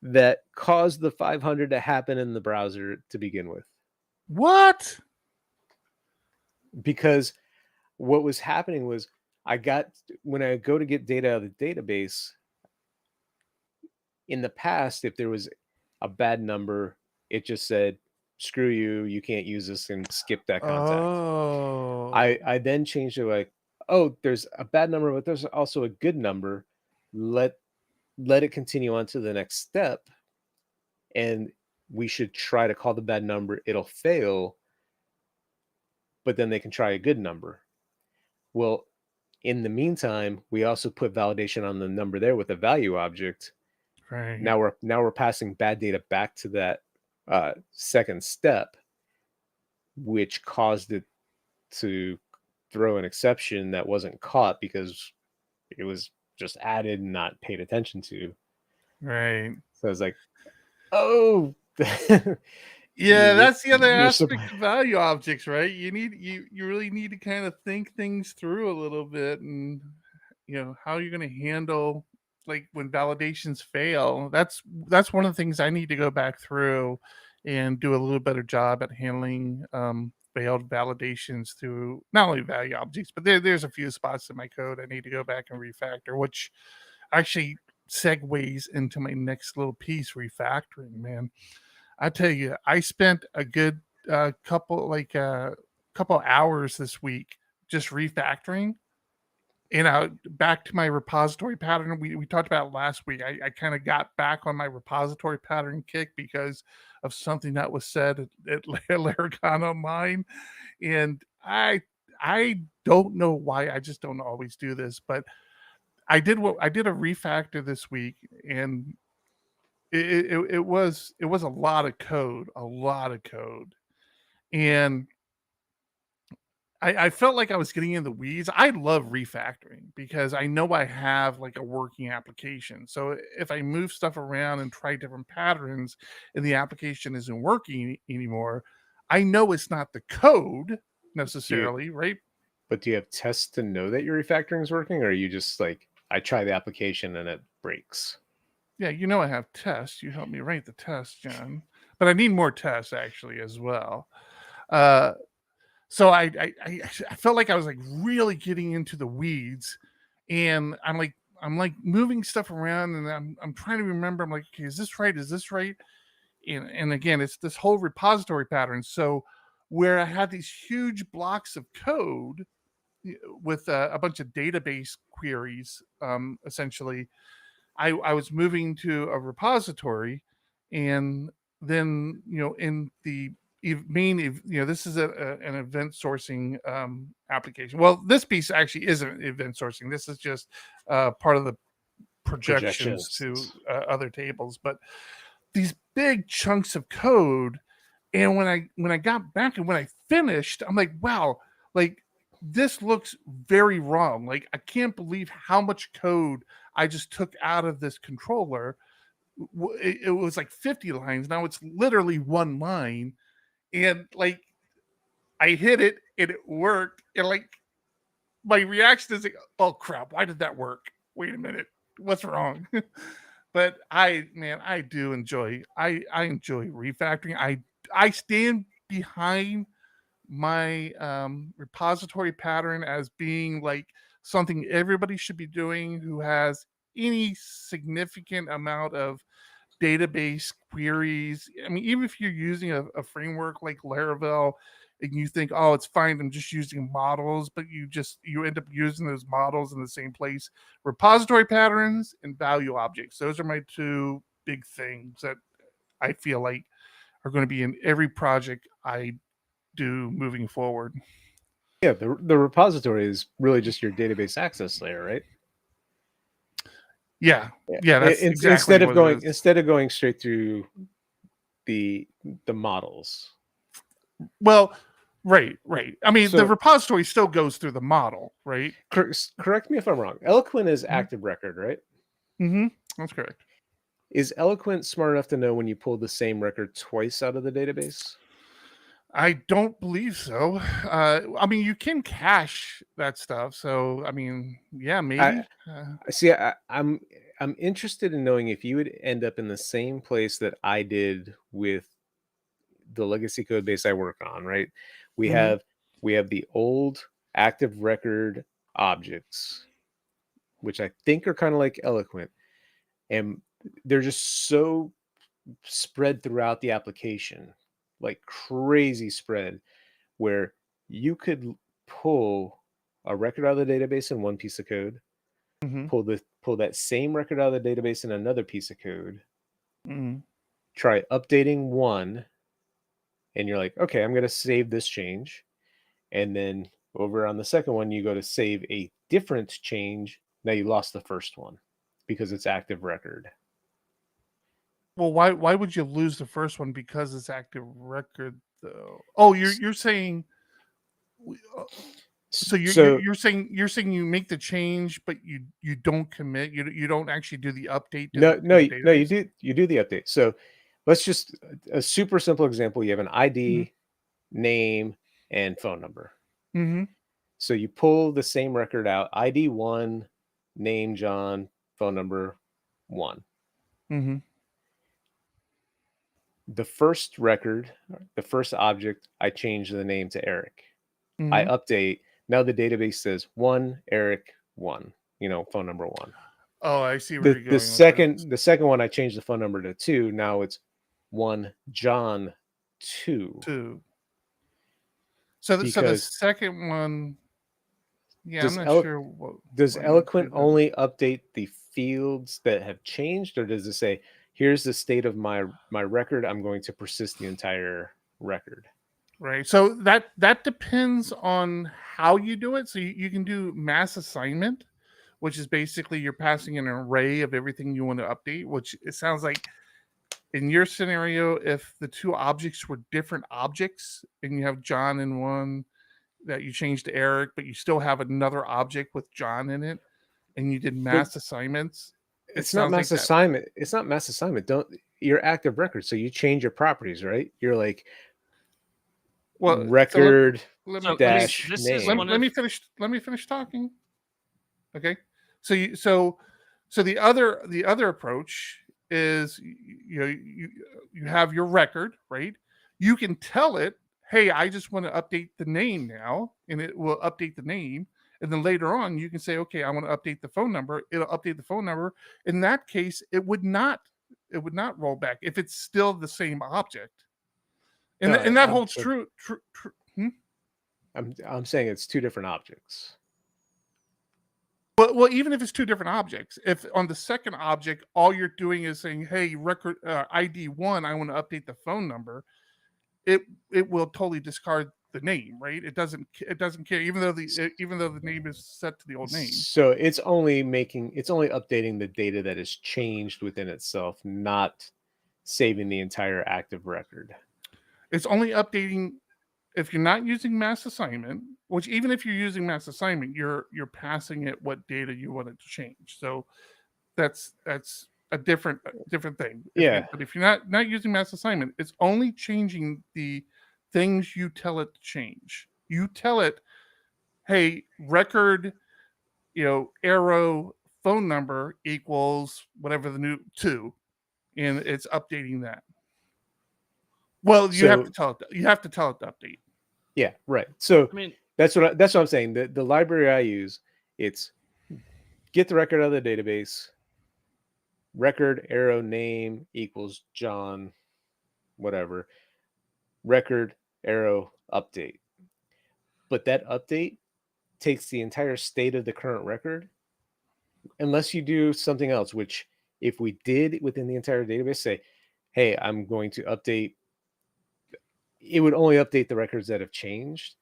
that caused the 500 to happen in the browser to begin with. What? Because what was happening was when I go to get data out of the database, in the past, if there was a bad number, it just said, screw you, you can't use this, and skip that contact. Oh. I then changed it like, oh, there's a bad number, but there's also a good number. Let it continue on to the next step. And we should try to call the bad number. It'll fail, but then they can try a good number. Well, in the meantime, we also put validation on the number there with a value object. Right. Now we're passing bad data back to that second step, which caused it to throw an exception that wasn't caught because it was just added and not paid attention to. Right. So I was like, oh. Yeah, that's the other aspect of value objects, right? You really need to kind of think things through a little bit, and how you're going to handle like when validations fail. That's one of the things I need to go back through and do a little better job at handling failed validations through not only value objects, but there's a few spots in my code I need to go back and refactor, which actually segues into my next little piece, refactoring. Man, I tell you, I spent a good couple hours this week just refactoring. Back to my repository pattern we talked about last week. I kind of got back on my repository pattern kick because of something that was said at Laracon Online, and I don't know why. I just don't always do this, but I did a refactor this week, and it was a lot of code, and I felt like I was getting in the weeds. I love refactoring because I know I have like a working application. So if I move stuff around and try different patterns and the application isn't working anymore, I know it's not the code necessarily, right? But do you have tests to know that your refactoring is working, or are you just like, I try the application and it breaks? Yeah, I have tests. You helped me write the tests, John. But I need more tests actually as well. So I felt like I was like really getting into the weeds, and I'm like moving stuff around, and I'm trying to remember. I'm like, okay, is this right? Is this right? And again, it's this whole repository pattern. So where I had these huge blocks of code with a bunch of database queries, essentially, I was moving to a repository, and then in the main, this is an event sourcing application. Well, this piece actually isn't event sourcing. This is just part of the projections to other tables. But these big chunks of code, and when I got back and when I finished, I'm like, wow, like this looks very wrong. Like I can't believe how much code I just took out of this controller. It was like 50 lines. Now it's literally one line. And like I hit it and it worked. And like my reaction is like, oh crap, why did that work? Wait a minute, what's wrong? But I enjoy refactoring. I stand behind my repository pattern as being like something everybody should be doing who has any significant amount of database queries. I mean, even if you're using a framework like Laravel and you think, oh, it's fine, I'm just using models, but you end up using those models in the same place. Repository patterns and value objects. Those are my two big things that I feel like are going to be in every project I do moving forward. Yeah, the repository is really just your database access layer, right? Yeah. That's exactly instead of going straight through the models. Well, right. I mean, the repository still goes through the model, right? Correct me if I'm wrong. Eloquent is active record, right? Mm-hmm. That's correct. Is Eloquent smart enough to know when you pull the same record twice out of the database? I don't believe so. I mean, you can cache that stuff. So, I mean, yeah, maybe. I'm interested in knowing if you would end up in the same place that I did with the legacy code base I work on, right? We have the old active record objects, which I think are kind of like Eloquent, and they're just so spread throughout the application, like crazy spread, where you could pull a record out of the database in one piece of code, pull that same record out of the database in another piece of code, try updating one, and you're like, okay, I'm going to save this change. And then over on the second one, you go to save a different change. Now you lost the first one because it's active record. Well, why would you lose the first one because it's active record though? Oh, you're saying. So you're saying you make the change, but you don't commit. You don't actually do the update. No, you do the update. So let's just a super simple example. You have an ID, name, and phone number. So you pull the same record out. ID 1, name John, phone number 1. the first record, the first object, I change the name to Eric. Mhm. I update. Now the database says 1 Eric 1. Phone number 1. Oh, I see where you're going. The second one, I changed the phone number to 2. Now it's 1 John 2. 2. So the second one, yeah, I'm not sure. Does Eloquent only update the fields that have changed, or does it say, here's the state of my record, I'm going to persist the entire record? Right. So that depends on how you do it. So you can do mass assignment, which is basically you're passing an array of everything you want to update, which it sounds like in your scenario, if the two objects were different objects and you have John in one that you changed to Eric, but you still have another object with John in it, and you did mass assignments. It's not mass assignment. It's not mass assignment. You're active record. So you change your properties, right? You're like, record dash name. Let me finish talking. Okay. So the other approach is you have your record, right? You can tell it, hey, I just want to update the name now, and it will update the name. And then later on, you can say, okay, I want to update the phone number. It'll update the phone number. In that case, it would not roll back if it's still the same object. And that holds true. I'm saying it's two different objects. Well, even if it's two different objects, if on the second object all you're doing is saying, "Hey, record ID 1, I want to update the phone number," it will totally discard the name, right? It doesn't care, even though the name is set to the old name. So it's only updating the data that is changed within itself, not saving the entire active record. It's only updating if you're not using mass assignment, which even if you're using mass assignment, you're passing it what data you want it to change. So that's a different thing. But if you're not using mass assignment, it's only changing the things you tell it to change. You tell it, hey, record, arrow phone number equals whatever the new 2, and it's updating that. Well, you have to tell it. You have to tell it to update. Yeah, right. So that's what I'm saying. The library I use, it's get the record out of the database. Record arrow name equals John, whatever. Record arrow update. But that update takes the entire state of the current record, unless you do something else. Which, if we did within the entire database, say, hey, I'm going to update. It would only update the records that have changed,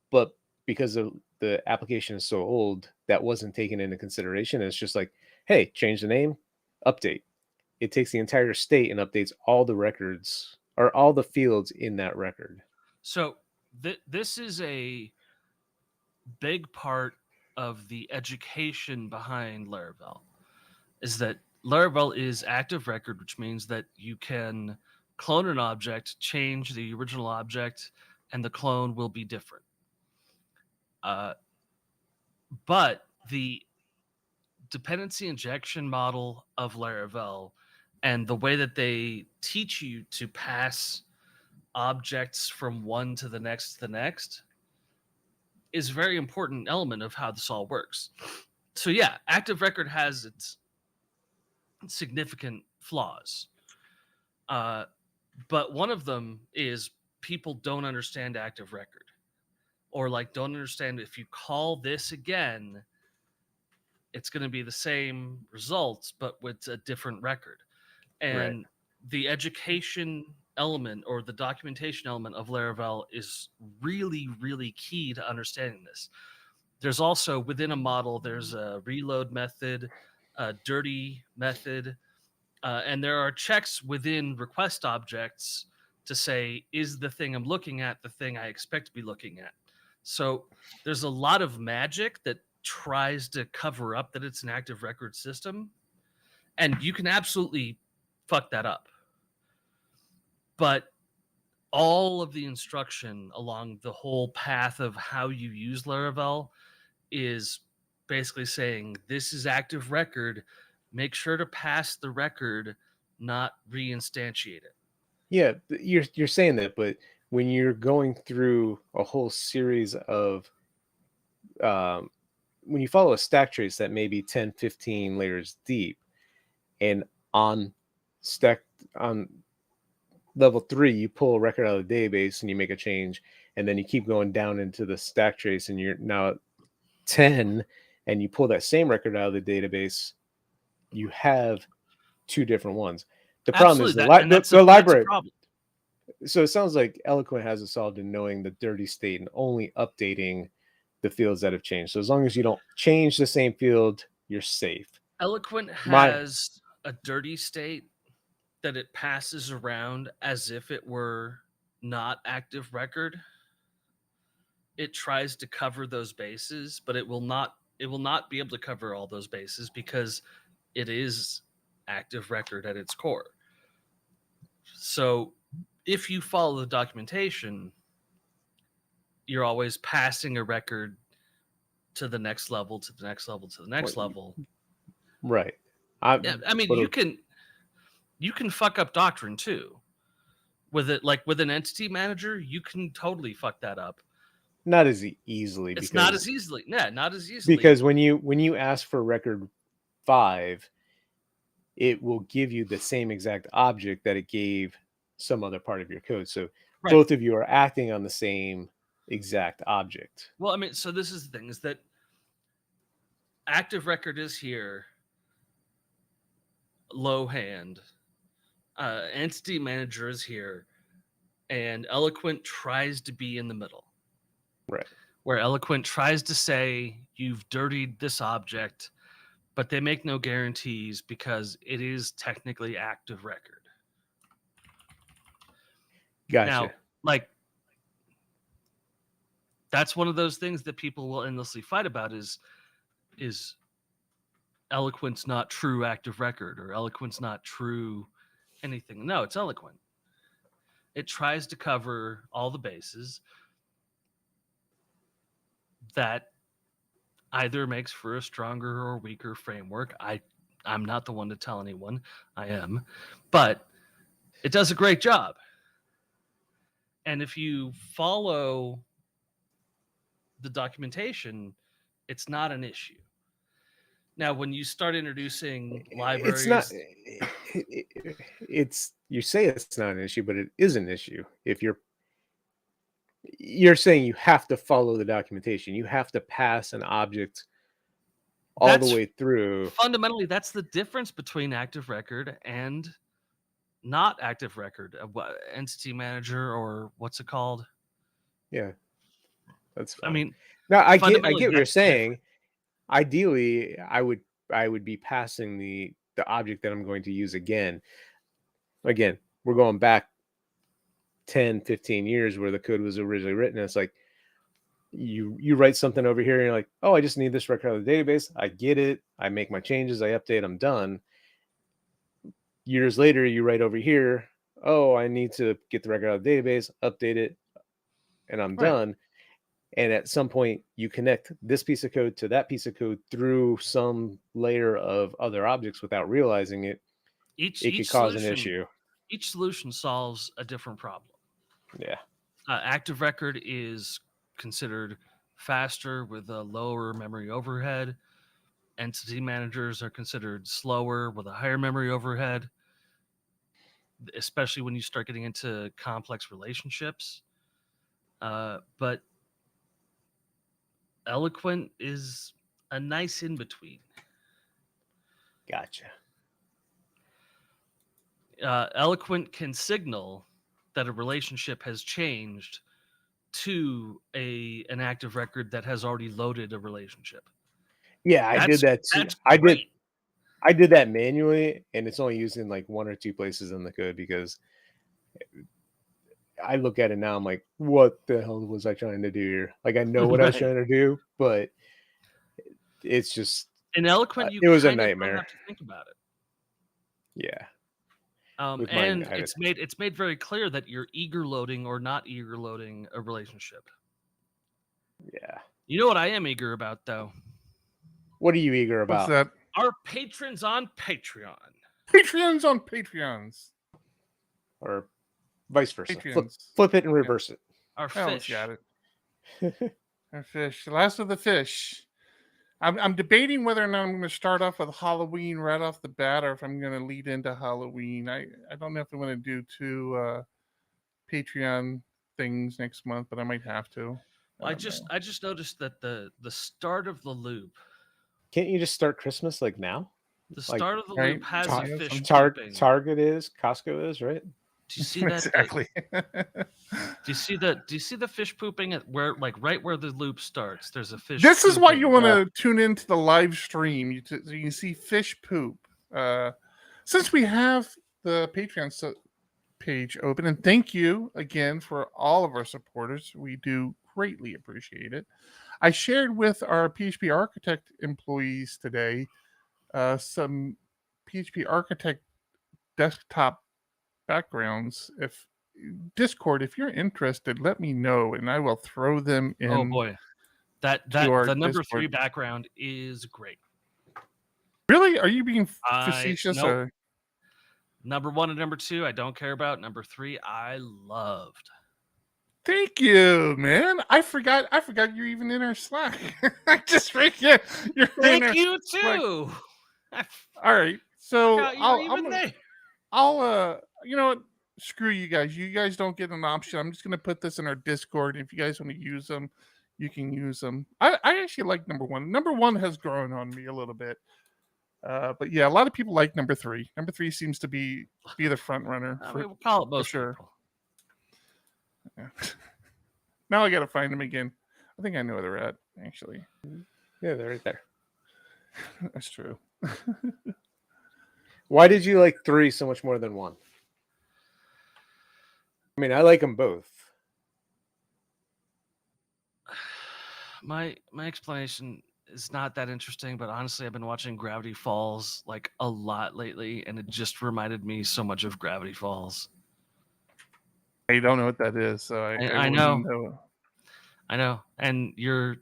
but because the application is so old, that wasn't taken into consideration. It's just like, hey, change the name, update. It takes the entire state and updates all the records or all the fields in that record. So this is a big part of the education behind Laravel, is that Laravel is active record, which means that you can clone an object, change the original object, and the clone will be different. But the dependency injection model of Laravel and the way that they teach you to pass objects from one to the next is a very important element of how this all works. So yeah, active record has its significant flaws. But one of them is people don't understand active record, or don't understand if you call this again, it's going to be the same results, but with a different record. And the education element or the documentation element of Laravel is really, really key to understanding this. There's also within a model, there's a reload method, a dirty method, and there are checks within request objects to say, is the thing I'm looking at the thing I expect to be looking at? So there's a lot of magic that tries to cover up that it's an active record system, and you can absolutely fuck that up. But all of the instruction along the whole path of how you use Laravel is basically saying, this is active record. Make sure to pass the record, not reinstantiate it. Yeah, you're saying that, but when you're going through a whole series of when you follow a stack trace that may be 10, 15 layers deep, and on level 3, you pull a record out of the database and you make a change, and then you keep going down into the stack trace, and you're now at 10, and you pull that same record out of the database, you have two different ones. The problem is the library. Problem. So it sounds like Eloquent has it solved in knowing the dirty state and only updating the fields that have changed. So as long as you don't change the same field, you're safe. Eloquent has a dirty state that it passes around as if it were not active record. It tries to cover those bases, but it will not be able to cover all those bases because it is active record at its core. So if you follow the documentation, you're always passing a record to the next level, to the next level, to the next level. Right. I mean, you can fuck up doctrine too. With it, like with an entity manager, you can totally fuck that up. Not as easily. It's not as easily. Yeah, not as easily. Because when you ask for record 5, it will give you the same exact object that it gave some other part of your code. So both of you are acting on the same exact object. Well, I mean, so this is the thing, is that active record is here, low hand, entity manager is here, and Eloquent tries to be in the middle. Right. Where Eloquent tries to say, you've dirtied this object, but they make no guarantees because it is technically active record. Gotcha. Now, like, that's one of those things that people will endlessly fight about is Eloquent's not true active record, or Eloquent's not true anything. No, it's Eloquent. It tries to cover all the bases. That either makes for a stronger or weaker framework. I'm not the one to tell anyone. I am. But it does a great job. And if you follow the documentation, it's not an issue. Now, when you start introducing libraries... You say it's not an issue, but it is an issue. If you're saying you have to follow the documentation. You have to pass an object all the way through. Fundamentally, that's the difference between active record and not active record. Entity manager, or what's it called? Yeah, that's fine. I mean, no, I get what you're saying. Different. Ideally, I would be passing the object that I'm going to use again. Again, we're going back 10, 15 years where the code was originally written. It's like you write something over here and you're like, oh, I just need this record out of the database. I get it. I make my changes. I update. I'm done. Years later, you write over here, oh, I need to get the record out of the database, update it, and I'm done. And at some point, you connect this piece of code to that piece of code through some layer of other objects without realizing it. It could cause an issue. Each solution solves a different problem. Yeah. Active record is considered faster with a lower memory overhead. Entity managers are considered slower with a higher memory overhead, especially when you start getting into complex relationships. But Eloquent is a nice in-between. Gotcha. Eloquent can signal that a relationship has changed to an active record that has already loaded a relationship. Yeah, I did that too. I did that manually, and it's only used in like 1 or 2 places in the code because I look at it now. I'm like, what the hell was I trying to do here? Like, I know what I was trying to do, but it's just in Eloquent. It was a nightmare. Don't have to think about it. Yeah. And it's made very clear that you're eager loading or not eager loading a relationship. Yeah. You know what I am eager about, though? What are you eager about? What's that? Our patrons on Patreon. Patreons on Patreons. Or Vice versa. Patreons. Flip it and reverse it. Our Ellis fish. got it. Our fish. The last of the fish. I'm debating whether or not I'm going to start off with Halloween right off the bat, or if I'm going to lead into Halloween. I don't know if I want to do two Patreon things next month, but I might have to. I just noticed that the start of the loop, Can't you just start Christmas like now? the Like, start of the right, loop has Tar- a fish Target pooping. is, Costco is, right? Do you see that? Exactly. Do you see the fish pooping at where, like, right where the loop starts? There's a fish. This is why you pooping. want to tune into the live stream. You can see fish poop. Since we have the Patreon page open, and thank you again for all of our supporters. We do greatly appreciate it. I shared with our PHP Architect employees today some PHP Architect desktop backgrounds. If Discord, if you're interested, let me know and I will throw them in. Oh boy, that our the number Discord. 3 background is great. Really? Are you being facetious? Nope. Or... Number 1 and number 2, I don't care about. Number 3, I loved. Thank you, man. I forgot you're even in our Slack. I just right here. You're in our Thank you Slack. too. All right. So There. I'll you know what? Screw you guys. You guys don't get an option. I'm just gonna put this in our Discord. If you guys want to use them, you can use them. I actually like number 1. Number 1 has grown on me a little bit. But yeah, a lot of people like number 3. Number 3 seems to be the front runner. We'll call it most sure. people. Yeah. Now I gotta find them again. I think I know where they're at, actually. Yeah, they're right there. That's true. Why did you like 3 so much more than 1? I mean, I like them both. My explanation is not that interesting, but honestly, I've been watching Gravity Falls like a lot lately, and it just reminded me so much of Gravity Falls. I don't know what that is, so I know. I know, and your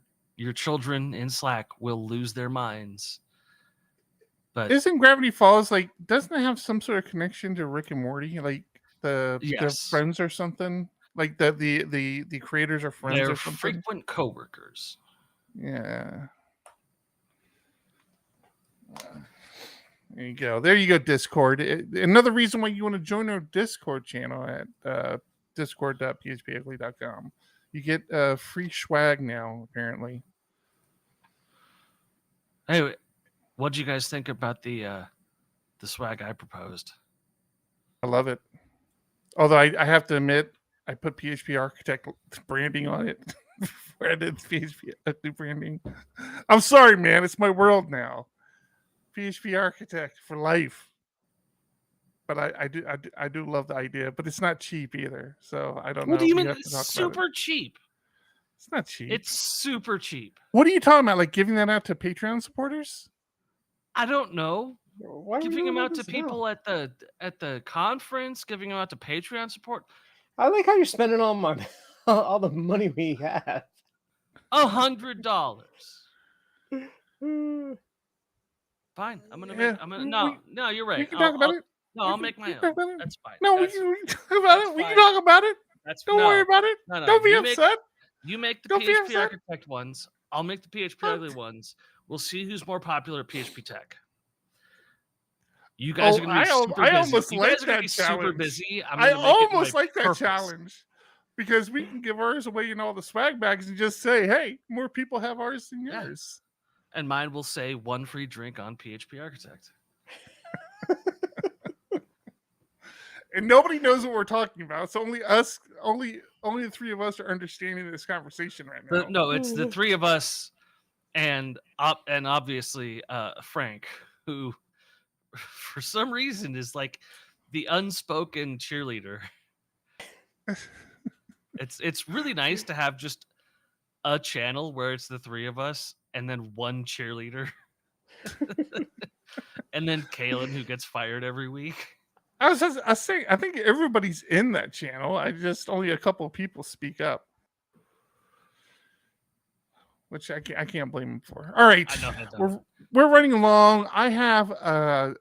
children in Slack will lose their minds. But isn't Gravity Falls like? Doesn't it have some sort of connection to Rick and Morty? Like they're friends or something? Like the creators are friends they're or something? frequent coworkers. Yeah. There you go, Discord. Another reason why you want to join our Discord channel at discord.phpugly.com. You get free swag now, apparently. Anyway, what did you guys think about the swag I proposed? I love it. Although I have to admit, I put PHP Architect branding on it before I did PHP branding. I'm sorry, man. It's my world now. PHP Architect for life. But I do love the idea, but it's not cheap either. So I don't know. What do you mean? It's super cheap. It's not cheap. It's super cheap. What are you talking about? Like giving that out to Patreon supporters? I don't know. Why giving them out to people at the conference, giving them out to Patreon support. I like how you're spending all the money we have. $100. Fine. No, you're right. We can talk about it. No, I'll make my own. That's fine. No, we can talk about it. We can talk about it. Don't worry about it. No, don't be upset. You make the PHP Architect ones. I'll make the PHP Ugly ones. We'll see who's more popular at PHP Tech. You guys are going to be super busy. I almost like that challenge. Super busy. I almost like that challenge because we can give ours away in all the swag bags and just say, "Hey, more people have ours than yours." And mine will say 1 free drink on PHP Architect. And nobody knows what we're talking about. So only us, only the 3 of us are understanding this conversation right now. No, it's the 3 of us, and obviously Frank, who for some reason is like the unspoken cheerleader. It's really nice to have just a channel where it's the 3 of us and then 1 cheerleader. And then Kalen, who gets fired every week. I think everybody's in that channel. Only a couple of people speak up, which I can't blame them for. All right, we're running along. I have a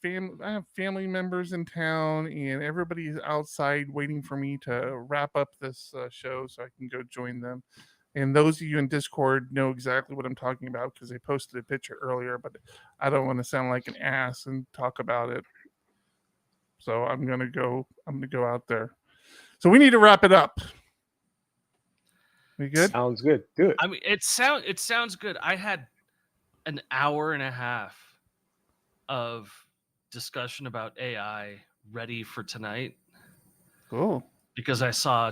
have family members in town, and everybody's outside waiting for me to wrap up this show so I can go join them. And those of you in Discord know exactly what I'm talking about because they posted a picture earlier, but I don't want to sound like an ass and talk about it. So I'm gonna go out there. So we need to wrap it up. We good? Sounds good. Do it. I mean, it sounds good. I had an hour and a half of discussion about AI ready for tonight. Cool. Because I saw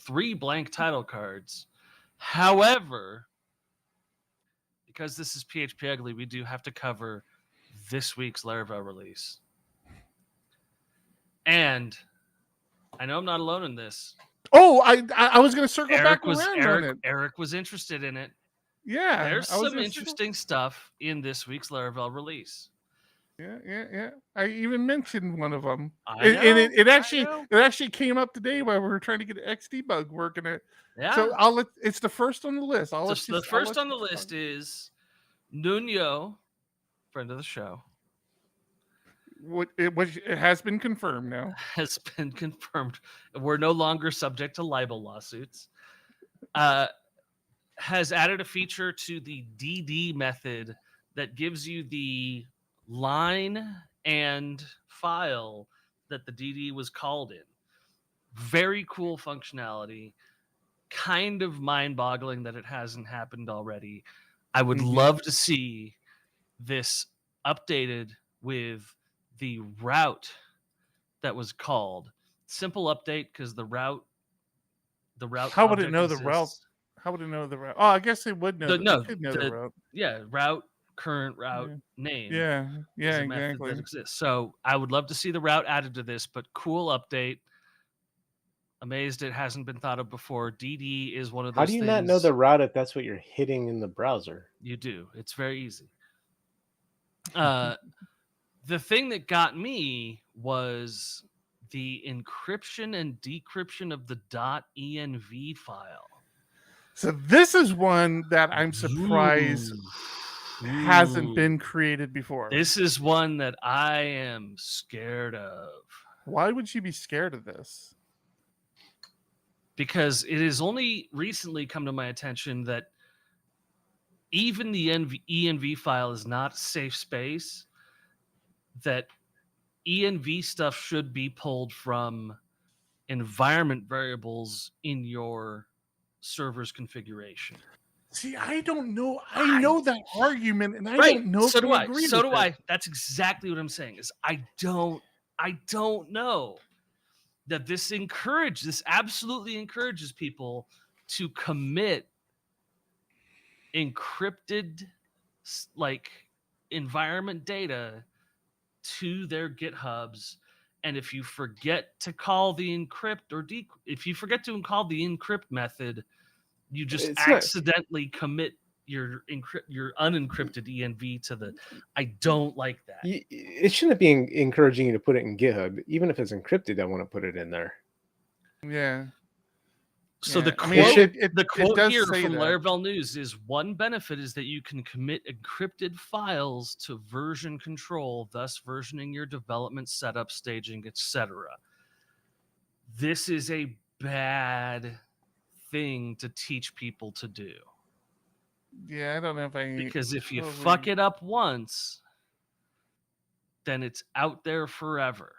3 blank title cards. However, because this is PHPUgly, we do have to cover this week's Laravel release. And I know I'm not alone in this. Oh, I was going to circle back around on it. Eric was interested in it. Yeah. There's some interesting stuff in this week's Laravel release. Yeah. I even mentioned one of them. I know, it actually came up today while we were trying to get Xdebug working it. Yeah. So it's the first on the list. The first on the list is Nuno, friend of the show. It has been confirmed now. Has been confirmed. We're no longer subject to libel lawsuits. Has added a feature to the DD method that gives you the line and file that the DD was called in. Very cool functionality. Kind of mind-boggling that it hasn't happened already. I would love to see this updated with the route that was called. Simple update because the route. How would it know the route? How would it know the route? Oh, I guess it would know. The route. Yeah, route, current route, name. Yeah, exactly. That exists. So I would love to see the route added to this, but cool update. Amazed it hasn't been thought of before. DD is one of those How do you not know the route if that's what you're hitting in the browser? You do. It's very easy. The thing that got me was the encryption and decryption of the .env file. So this is one that I'm surprised hasn't been created before. This is one that I am scared of. Why would you be scared of this? Because it has only recently come to my attention that even the env file is not a safe space, that env stuff should be pulled from environment variables in your server's configuration. See, I don't know. I know that argument, and I don't know. So do I. So do I. That's exactly what I'm saying. Is I don't know that this absolutely encourages people to commit encrypted environment data to their GitHubs. And if you forget to call the encrypt if you forget to call the encrypt method, you just accidentally commit your unencrypted env to the. I don't like that. It shouldn't be encouraging you to put it in GitHub. Even if it's encrypted, I want to put it in there. Yeah. So the quote, here from Laravel News is one benefit is that you can commit encrypted files to version control, thus versioning your development, setup, staging, etc. This is a bad thing to teach people to do. Yeah, I don't know if because if you fuck it up once, then it's out there forever.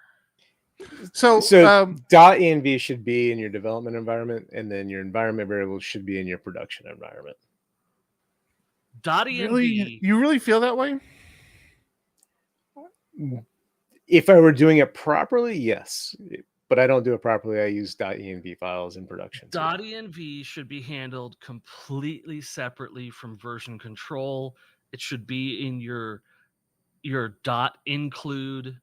So .env should be in your development environment, and then your environment variables should be in your production environment. .env. You really feel that way? If I were doing it properly, yes. But I don't do it properly. I use .env files in production. .env should be handled completely separately from version control. It should be in your .include.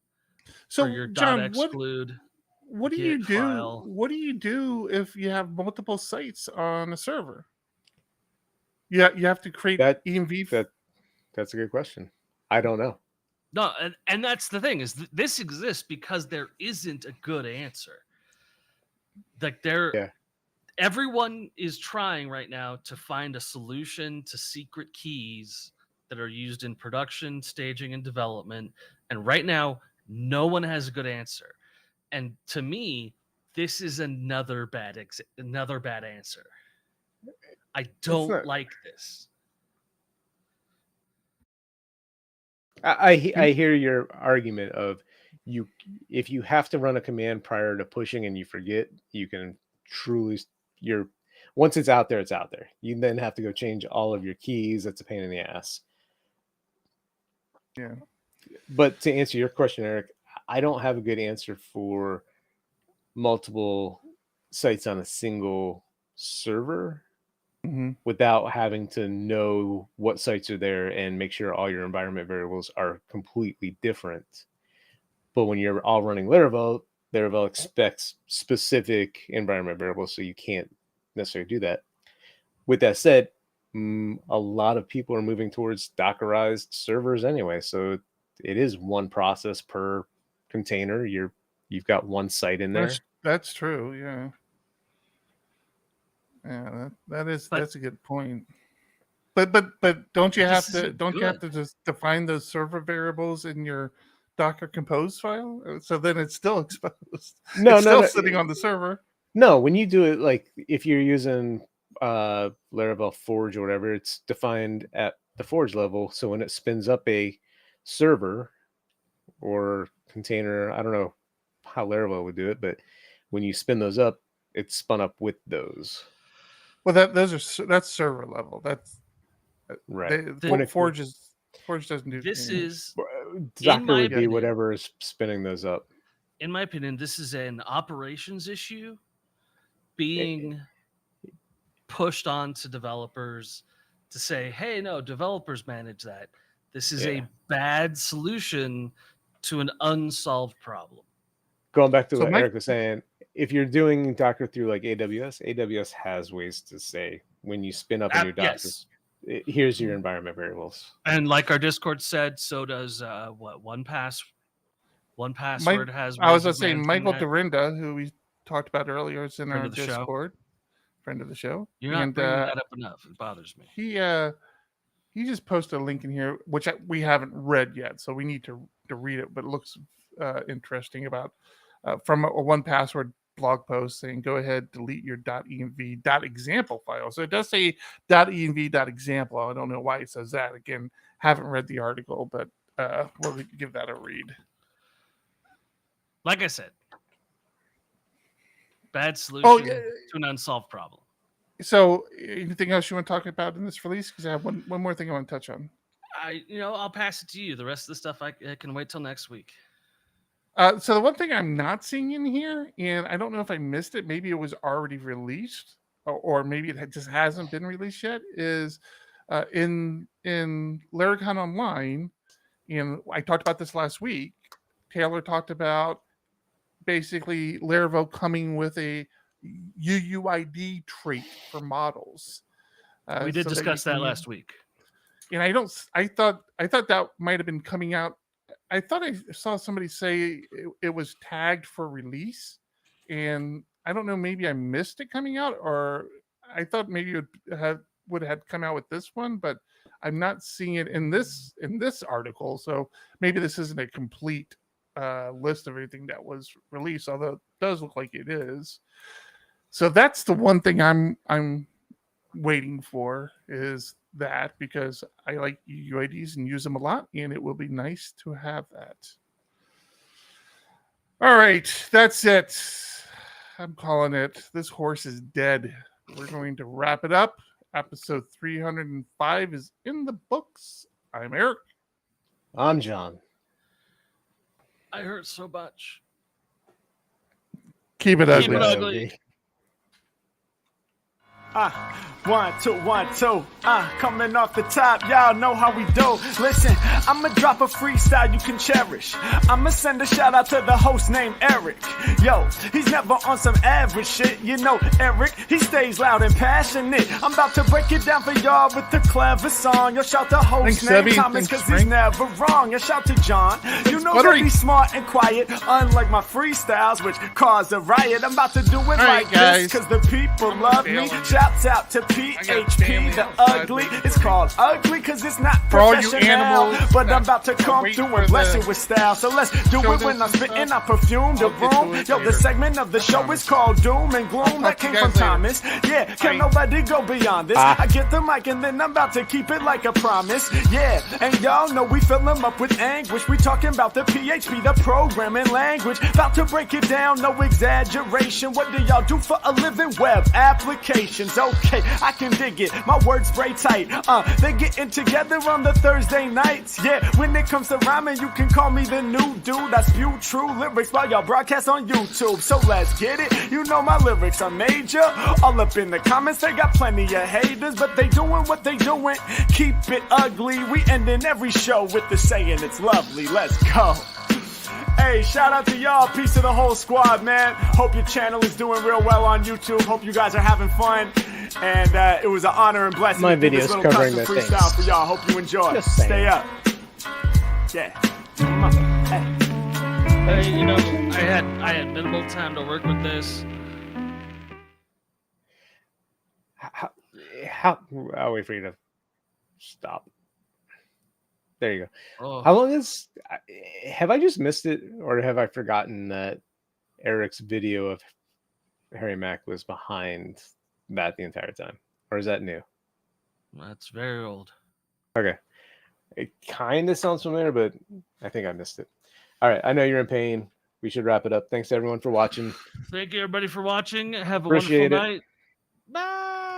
So your John, exclude. What do you do? File. What do you do if you have multiple sites on a server? Yeah, you have to create env. That's a good question. I don't know. No, and that's the thing is this exists because there isn't a good answer. Everyone is trying right now to find a solution to secret keys that are used in production, staging, and development. And right now, no one has a good answer. And to me, this is another bad answer. I don't like this. I hear your argument of if you have to run a command prior to pushing and you forget, you can truly once it's out there, it's out there. You then have to go change all of your keys. That's a pain in the ass. Yeah. But to answer your question, Eric, I don't have a good answer for multiple sites on a single server without having to know what sites are there and make sure all your environment variables are completely different. But when you're all running Laravel expects specific environment variables, so you can't necessarily do that. With that said, a lot of people are moving towards Dockerized servers anyway, so it is one process per container. You've got one site in there. That's true. Yeah. Yeah, that's a good point. But don't you have to just define those server variables in your Docker Compose file? So then it's still exposed. It's still sitting on the server. No, when you do it, like if you're using Laravel Forge or whatever, it's defined at the Forge level. So when it spins up a server or container, I don't know how Laravel would do it, but when you spin those up, it's spun up with those. Well, that's server level. That's right. Forge doesn't do this. Is Docker would be whatever is spinning those up. In my opinion, this is an operations issue being pushed on to developers to say, hey, no, developers manage that. This is a bad solution to an unsolved problem. Going back to what Eric was saying, if you're doing Docker through like AWS has ways to say when you spin up a new Docker, here's your environment variables. And like our Discord said, so does one password has. I was going to say Michael Dorinda, who we talked about earlier, is in our Discord. Friend of the show. You're not bringing that up enough. It bothers me. He just posted a link in here, which we haven't read yet, so we need to read it, but it looks interesting about from a 1Password blog post saying, go ahead, delete your .env.example file. So it does say .env.example. I don't know why it says that. Again, haven't read the article, but we'll give that a read. Like I said, bad solution to an unsolved problem. So anything else you want to talk about in this release? Because I have one more thing I want to touch on. I'll pass it to you. The rest of the stuff I can wait till next week. So the one thing I'm not seeing in here, and I don't know if I missed it, maybe it was already released, or maybe it just hasn't been released yet, is in Laracon Online, and I talked about this last week, Taylor talked about basically Laravel coming with a UUID trait for models. We did discuss that last week. And I thought that might have been coming out. I thought I saw somebody say it was tagged for release, and I don't know, maybe I missed it coming out, or I thought maybe it would have come out with this one, but I'm not seeing it in this article. So maybe this isn't a complete list of everything that was released, although it does look like it is. So that's the one thing I'm waiting for, is that, because I like UIDs and use them a lot, and it will be nice to have that. All right, that's it. I'm calling it. This horse is dead. We're going to wrap it up. Episode 305 is in the books. I'm Eric. I'm John. I hurt so much. Keep it ugly. Keep it ugly. 1, 2, 1, 2. Coming off the top, y'all know how we do. Listen, I'ma drop a freestyle you can cherish. I'ma send a shout out to the host named Eric. Yo, he's never on some average shit. You know Eric, he stays loud and passionate. I'm about to break it down for y'all with the clever song. Yo, shout the host named Thomas, cause he's never wrong. Yo, shout to John. You know that he's smart and quiet, unlike my freestyles, which cause a riot. I'm about to do it like this, cause the people love me. Shouts out to PHP the Ugly. It's called ugly because it's not For all you professional. animals But I'm that about to come wait through for and bless the it with style. So let's do it when I'm spitting. I perfume the I'll get to room. it Yo, the later. segment of the show is called Doom and Gloom. That talk to came you from guys later. Thomas. Yeah, can nobody go beyond this? I get the mic and then I'm about to keep it like a promise. Yeah, and y'all know we fill them up with anguish. We talking about the PHP, the programming language. About to break it down, no exaggeration. What do y'all do for a living? Web applications. Okay, I can dig it. My words spray tight. They getting together on the Thursday nights. Yeah, when it comes to rhyming, you can call me the new dude. I spew true lyrics while y'all broadcast on YouTube. So let's get it. You know my lyrics are major. All up in the comments, they got plenty of haters, but they doing what they doing. Keep it ugly. We ending every show with the saying it's lovely. Let's go. Hey, shout out to y'all. Peace to the whole squad, man. Hope your channel is doing real well on YouTube. Hope you guys are having fun. And it was an honor and blessing My to do videos this little covering custom the freestyle things. for y'all. Hope you enjoy. Just saying. Stay up. Yeah. Hey. Hey, you know, I had minimal time to work with this. How? I'll wait for you to stop. There you go. Oh, How long is? Have I just missed it, or have I forgotten that Eric's video of Harry Mack was behind that the entire time, or is that new? that's very old. Okay, it kind of sounds familiar, but I think I missed it. All right, I know you're in pain. We should wrap it up. Thanks everyone for watching. Thank you everybody for watching. Have a Appreciate wonderful it. night.